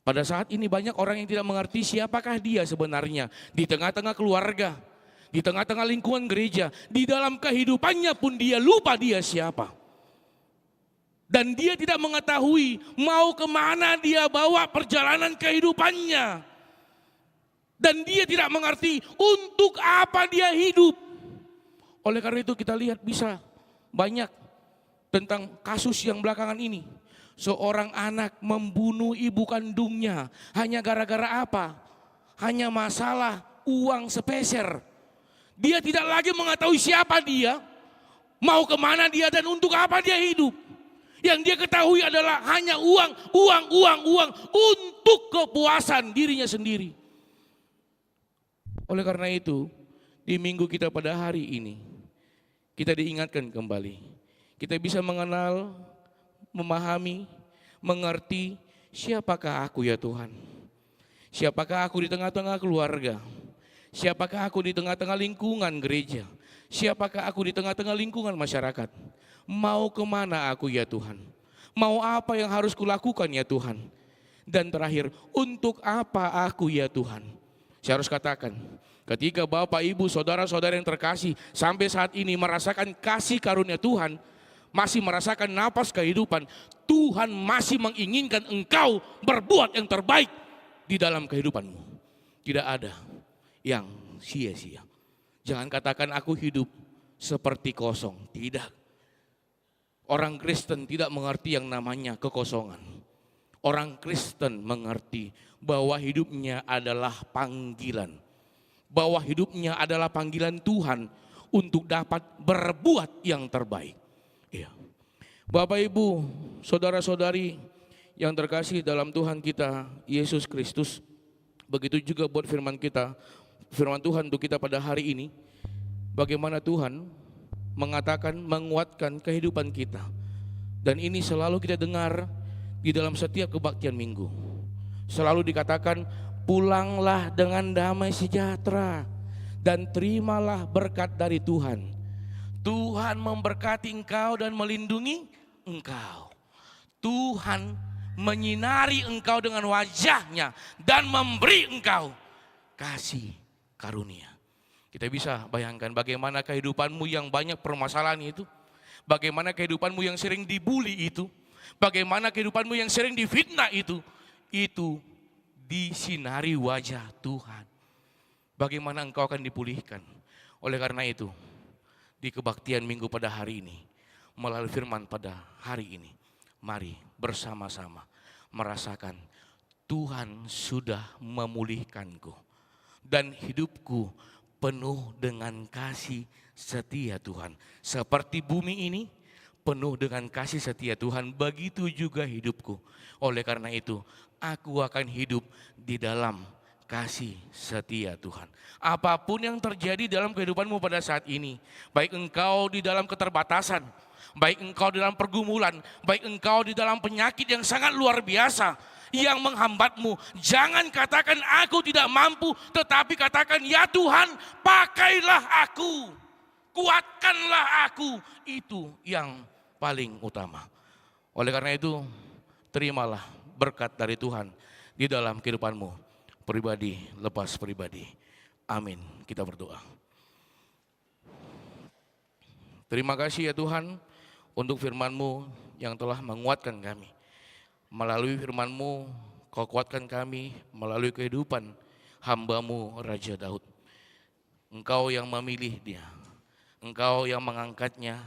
Pada saat ini banyak orang yang tidak mengerti siapakah dia sebenarnya di tengah-tengah keluarga, di tengah-tengah lingkungan gereja, di dalam kehidupannya pun dia lupa dia siapa. Dan dia tidak mengetahui mau kemana dia bawa perjalanan kehidupannya. Dan dia tidak mengerti untuk apa dia hidup. Oleh karena itu kita lihat bisa banyak tentang kasus yang belakangan ini. Seorang anak membunuh ibu kandungnya hanya gara-gara apa? Hanya masalah uang sepeser. Dia tidak lagi mengetahui siapa dia, mau kemana dia dan untuk apa dia hidup. Yang dia ketahui adalah hanya uang untuk kepuasan dirinya sendiri. Oleh karena itu, di minggu kita pada hari ini, kita diingatkan kembali. Kita bisa mengenal, memahami, mengerti siapakah aku ya Tuhan. Siapakah aku di tengah-tengah keluarga. Siapakah aku di tengah-tengah lingkungan gereja. Siapakah aku di tengah-tengah lingkungan masyarakat. Mau kemana aku ya Tuhan. Mau apa yang harus kulakukan ya Tuhan. Dan terakhir, untuk apa aku ya Tuhan. Saya harus katakan, ketika Bapak, Ibu, Saudara-saudara yang terkasih sampai saat ini merasakan kasih karunia Tuhan, masih merasakan napas kehidupan, Tuhan masih menginginkan engkau berbuat yang terbaik di dalam kehidupanmu. Tidak ada yang sia-sia. Jangan katakan aku hidup seperti kosong. Tidak. Orang Kristen tidak mengerti yang namanya kekosongan. Orang Kristen mengerti bahwa hidupnya adalah panggilan. Bahwa hidupnya adalah panggilan Tuhan untuk dapat berbuat yang terbaik. Ya. Bapak, Ibu, saudara-saudari yang terkasih dalam Tuhan kita Yesus Kristus, begitu juga buat firman kita, firman Tuhan untuk kita pada hari ini, bagaimana Tuhan mengatakan menguatkan kehidupan kita. Dan ini selalu kita dengar di dalam setiap kebaktian minggu. Selalu dikatakan pulanglah dengan damai sejahtera dan terimalah berkat dari Tuhan. Tuhan memberkati engkau dan melindungi engkau. Tuhan menyinari engkau dengan wajahnya dan memberi engkau kasih karunia. Kita bisa bayangkan bagaimana kehidupanmu yang banyak permasalahan itu. Bagaimana kehidupanmu yang sering dibully itu. Bagaimana kehidupanmu yang sering difitnah itu. Itu disinari wajah Tuhan. Bagaimana engkau akan dipulihkan. Oleh karena itu, di kebaktian minggu pada hari ini, melalui firman pada hari ini, mari bersama-sama merasakan Tuhan sudah memulihkanku. Dan hidupku penuh dengan kasih setia Tuhan. Seperti bumi ini penuh dengan kasih setia Tuhan, begitu juga hidupku. Oleh karena itu, aku akan hidup di dalam kasih setia Tuhan. Apapun yang terjadi dalam kehidupanmu pada saat ini, baik engkau di dalam keterbatasan, baik engkau di dalam pergumulan, baik engkau di dalam penyakit yang sangat luar biasa, yang menghambatmu, jangan katakan aku tidak mampu, tetapi katakan ya Tuhan pakailah aku, kuatkanlah aku, itu yang paling utama. Oleh karena itu terimalah berkat dari Tuhan di dalam kehidupanmu, pribadi lepas pribadi. Amin. Kita berdoa. Terima kasih ya Tuhan untuk firman-Mu yang telah menguatkan kami. Melalui firman-Mu, Kau kuatkan kami melalui kehidupan hamba-Mu Raja Daud. Engkau yang memilih dia, Engkau yang mengangkatnya,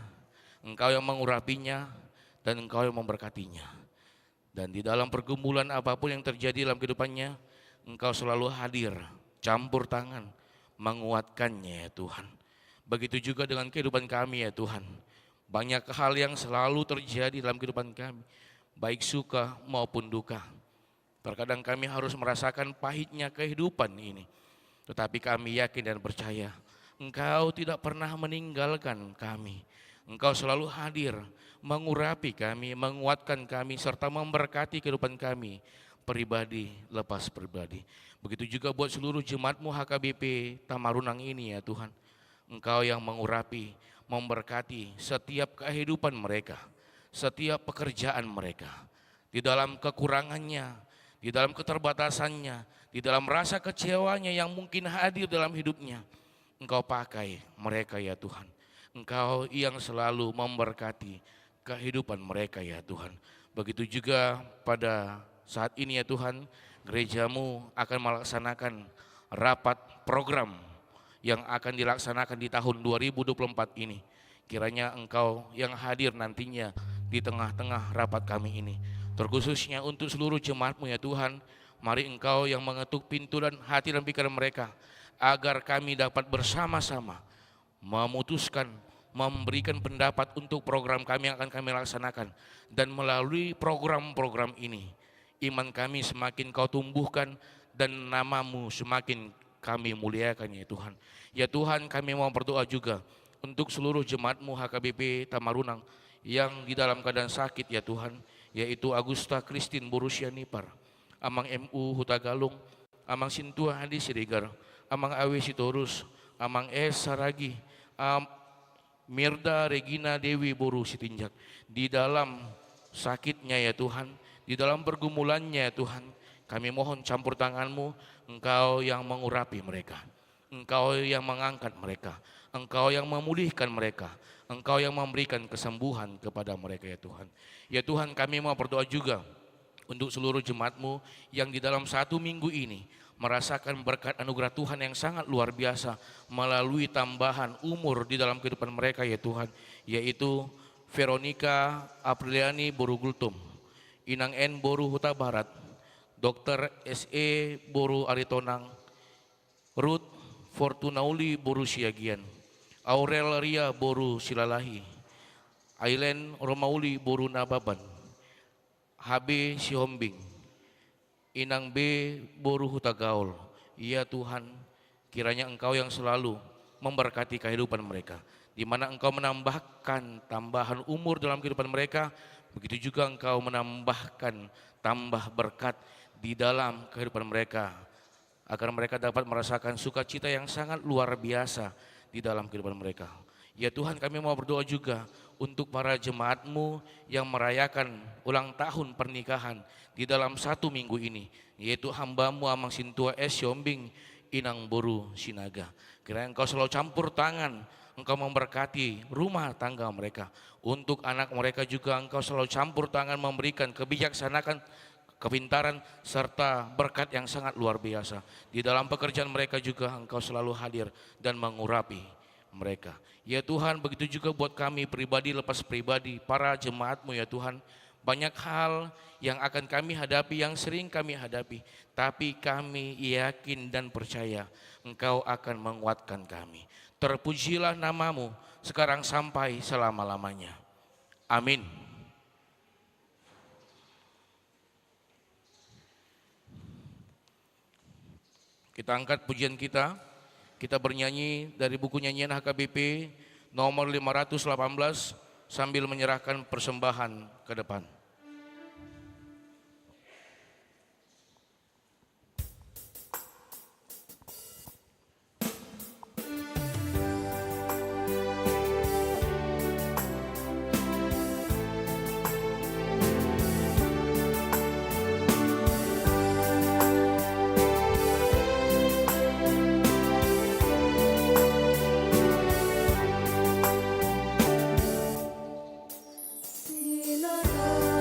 Engkau yang mengurapinya, dan Engkau yang memberkatinya. Dan di dalam pergumulan apapun yang terjadi dalam kehidupannya, Engkau selalu hadir, campur tangan, menguatkannya ya Tuhan. Begitu juga dengan kehidupan kami ya Tuhan. Banyak hal yang selalu terjadi dalam kehidupan kami, baik suka maupun duka. Terkadang kami harus merasakan pahitnya kehidupan ini. Tetapi kami yakin dan percaya, Engkau tidak pernah meninggalkan kami. Engkau selalu hadir, mengurapi kami, menguatkan kami, serta memberkati kehidupan kami, pribadi lepas pribadi. Begitu juga buat seluruh jemaat-Mu HKBP Tamarunang ini ya Tuhan. Engkau yang mengurapi, memberkati setiap kehidupan mereka, setiap pekerjaan mereka, di dalam kekurangannya, di dalam keterbatasannya, di dalam rasa kecewanya yang mungkin hadir dalam hidupnya. Engkau pakai mereka ya Tuhan. Engkau yang selalu memberkati kehidupan mereka ya Tuhan. Begitu juga pada saat ini ya Tuhan, gerejamu akan melaksanakan rapat program yang akan dilaksanakan di tahun 2024 ini. Kiranya Engkau yang hadir nantinya di tengah-tengah rapat kami ini. Terkhususnya untuk seluruh jemaat-Mu ya Tuhan, mari Engkau yang mengetuk pintu dan hati dan pikiran mereka, agar kami dapat bersama-sama memutuskan, memberikan pendapat untuk program kami yang akan kami laksanakan. Dan melalui program-program ini, iman kami semakin Kau tumbuhkan dan nama-Mu semakin kami muliakan ya Tuhan. Ya Tuhan, kami mau berdoa juga untuk seluruh jemaat-Mu HKBP Tamarunang yang di dalam keadaan sakit ya Tuhan, yaitu Agusta Christine Borusia Nipar, Amang MU Hutagalung, Amang Sintua Adi Siregar, Amang Awe Sitorus, Amang Es Saragi, Mirda Regina Dewi Boru Sitinjak. Di dalam sakitnya ya Tuhan, di dalam pergumulannya ya Tuhan, kami mohon campur tangan-Mu, Engkau yang mengurapi mereka, Engkau yang mengangkat mereka, Engkau yang memulihkan mereka, Engkau yang memberikan kesembuhan kepada mereka ya Tuhan. Ya Tuhan, kami mau berdoa juga untuk seluruh jemaat-Mu yang di dalam 1 minggu ini merasakan berkat anugerah Tuhan yang sangat luar biasa melalui tambahan umur di dalam kehidupan mereka ya Tuhan, yaitu Veronica Apriliani Boru Gultum, Inang N Boru Huta Barat, Dr. SE Boru Aritonang, Ruth Fortunauli Boru Siagian, Aurel Ria Boru Silalahi, Ailen Romauli Boru Nababan, HB Sihombing, Inang B Boru Hutagaul. Ya Tuhan, kiranya Engkau yang selalu memberkati kehidupan mereka, di mana Engkau menambahkan tambahan umur dalam kehidupan mereka, begitu juga Engkau menambahkan tambah berkat di dalam kehidupan mereka, agar mereka dapat merasakan sukacita yang sangat luar biasa di dalam kehidupan mereka. Ya Tuhan, kami mau berdoa juga untuk para jemaat-Mu yang merayakan ulang tahun pernikahan di dalam 1 minggu ini, yaitu hamba-Mu Amang Sintua S. Yombing Inang Boru Sinaga. Kiranya Engkau selalu campur tangan, Engkau memberkati rumah tangga mereka. Untuk anak mereka juga Engkau selalu campur tangan, memberikan kebijaksanaan, kepintaran, serta berkat yang sangat luar biasa. Di dalam pekerjaan mereka juga Engkau selalu hadir dan mengurapi mereka. Ya Tuhan, begitu juga buat kami pribadi lepas pribadi, para jemaat-Mu ya Tuhan. Banyak hal yang akan kami hadapi, yang sering kami hadapi, tapi kami yakin dan percaya Engkau akan menguatkan kami. Terpujilah nama-Mu sekarang sampai selama-lamanya. Amin. Kita angkat pujian kita. Kita bernyanyi dari buku nyanyian HKBP nomor 518 sambil menyerahkan persembahan ke depan. Silakan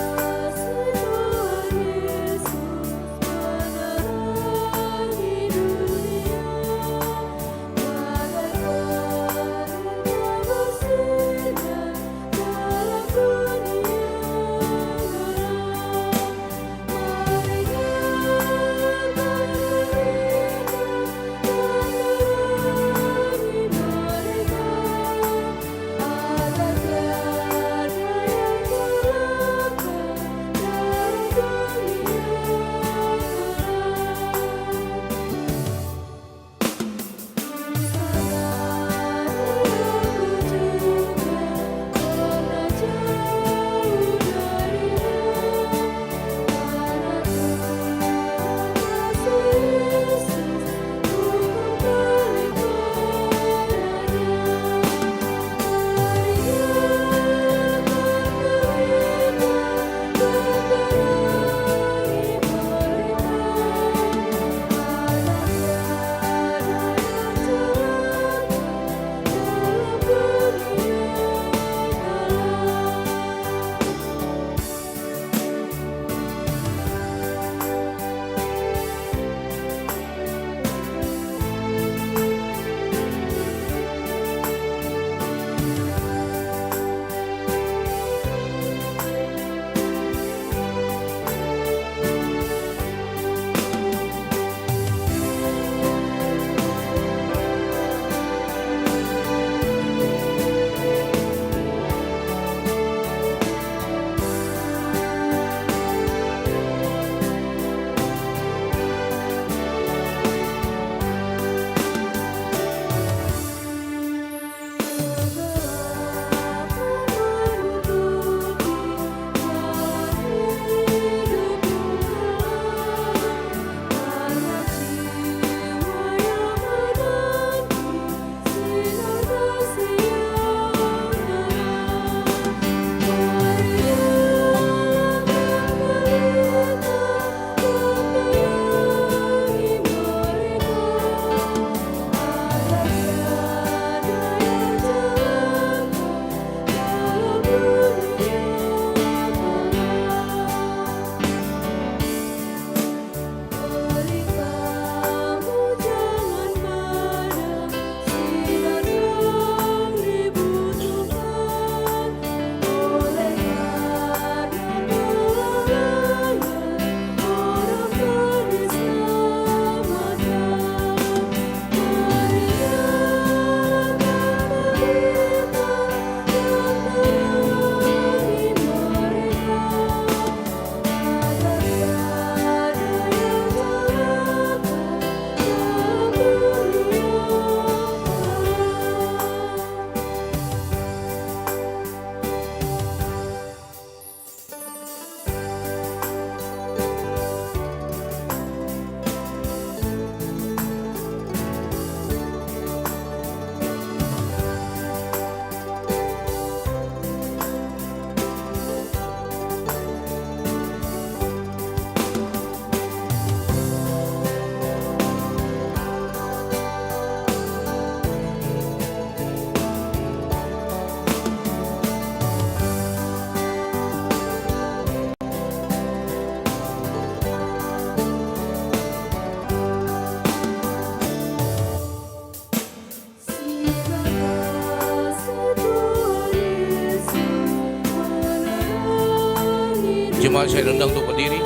Jemaat saya undang untuk berdiri.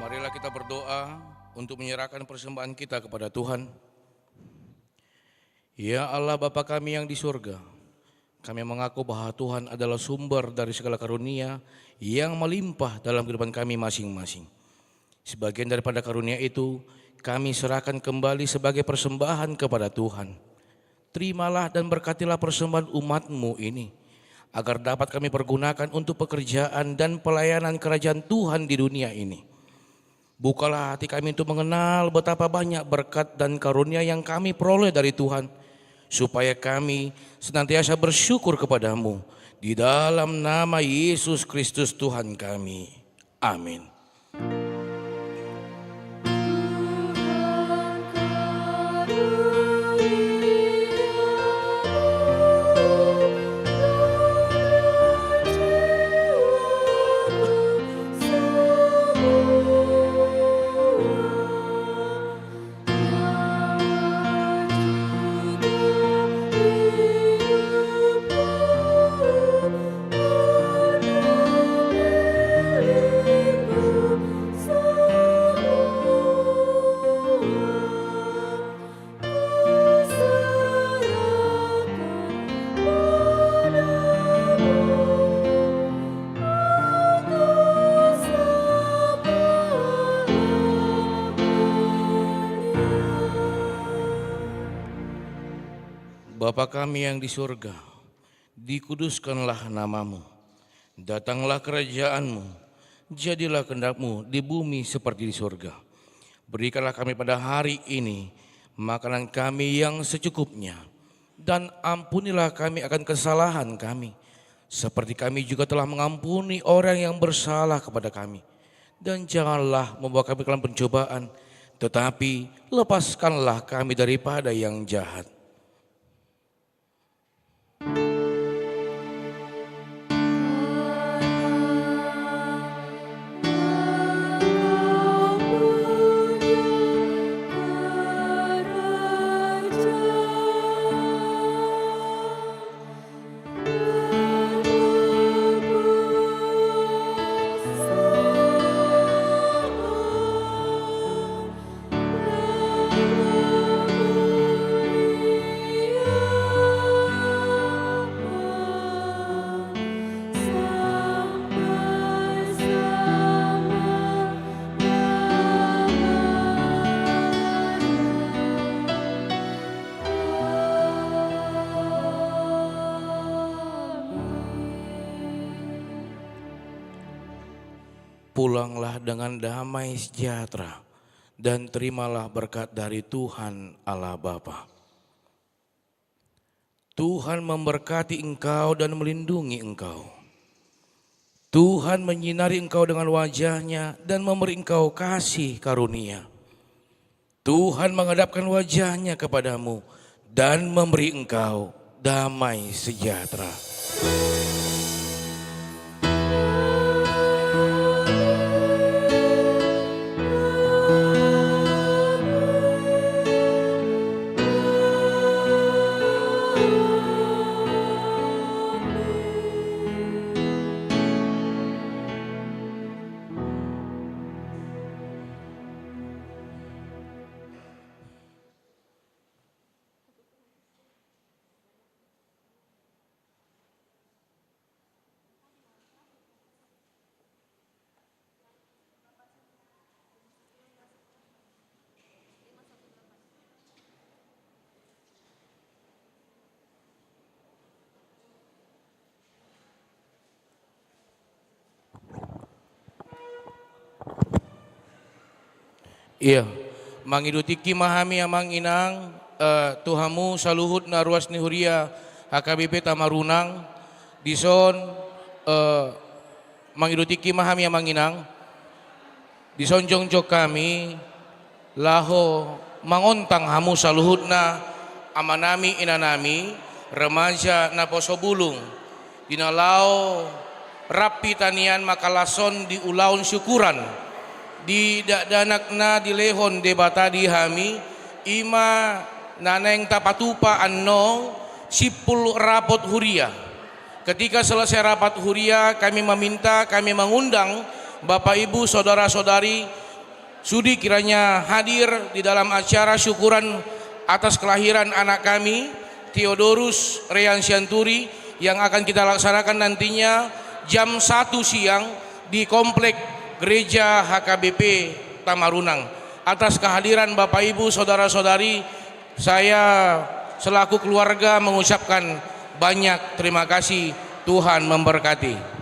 Marilah kita berdoa untuk menyerahkan persembahan kita kepada Tuhan. Ya Allah Bapa kami yang di surga, kami mengaku bahwa Tuhan adalah sumber dari segala karunia yang melimpah dalam kehidupan kami masing-masing. Sebagian daripada karunia itu kami serahkan kembali sebagai persembahan kepada Tuhan. Terimalah dan berkatilah persembahan umat-Mu ini, agar dapat kami pergunakan untuk pekerjaan dan pelayanan kerajaan Tuhan di dunia ini. Bukalah hati kami untuk mengenal betapa banyak berkat dan karunia yang kami peroleh dari Tuhan, supaya kami senantiasa bersyukur kepadamu. Di dalam nama Yesus Kristus Tuhan kami. Amin. Bapa kami yang di surga, dikuduskanlah namamu, datanglah kerajaan-Mu, jadilah kehendak-Mu di bumi seperti di surga. Berikanlah kami pada hari ini makanan kami yang secukupnya, dan ampunilah kami akan kesalahan kami, seperti kami juga telah mengampuni orang yang bersalah kepada kami. Dan janganlah membawa kami ke dalam pencobaan, tetapi lepaskanlah kami daripada yang jahat. Pulanglah dengan damai sejahtera dan terimalah berkat dari Tuhan Allah Bapa. Tuhan memberkati engkau dan melindungi engkau. Tuhan menyinari engkau dengan wajah-Nya dan memberi engkau kasih karunia. Tuhan menghadapkan wajah-Nya kepadamu dan memberi engkau damai sejahtera. Iya, mangiduti kimahami amang inang tuhamu saluhut na ruas ni huria HKBP Tamarunang dison mangiduti kimahami amang inang disonjong jok kami laho mangontang hamu saluhutna amanami inanami remaja na poso bulung dinalau rapi tanian makalason di ulaun syukuran di danakna di lehon debata di hami ima naneng tapatupa anno sipul rapot huria. Ketika selesai rapat huria, kami meminta, kami mengundang Bapak Ibu saudara-saudari sudi kiranya hadir di dalam acara syukuran atas kelahiran anak kami Theodorus Reansyanturi yang akan kita laksanakan nantinya jam 1 siang di komplek Gereja HKBP Tamarunang. Atas kehadiran Bapak Ibu saudara-saudari, saya selaku keluarga mengucapkan banyak terima kasih. Tuhan memberkati.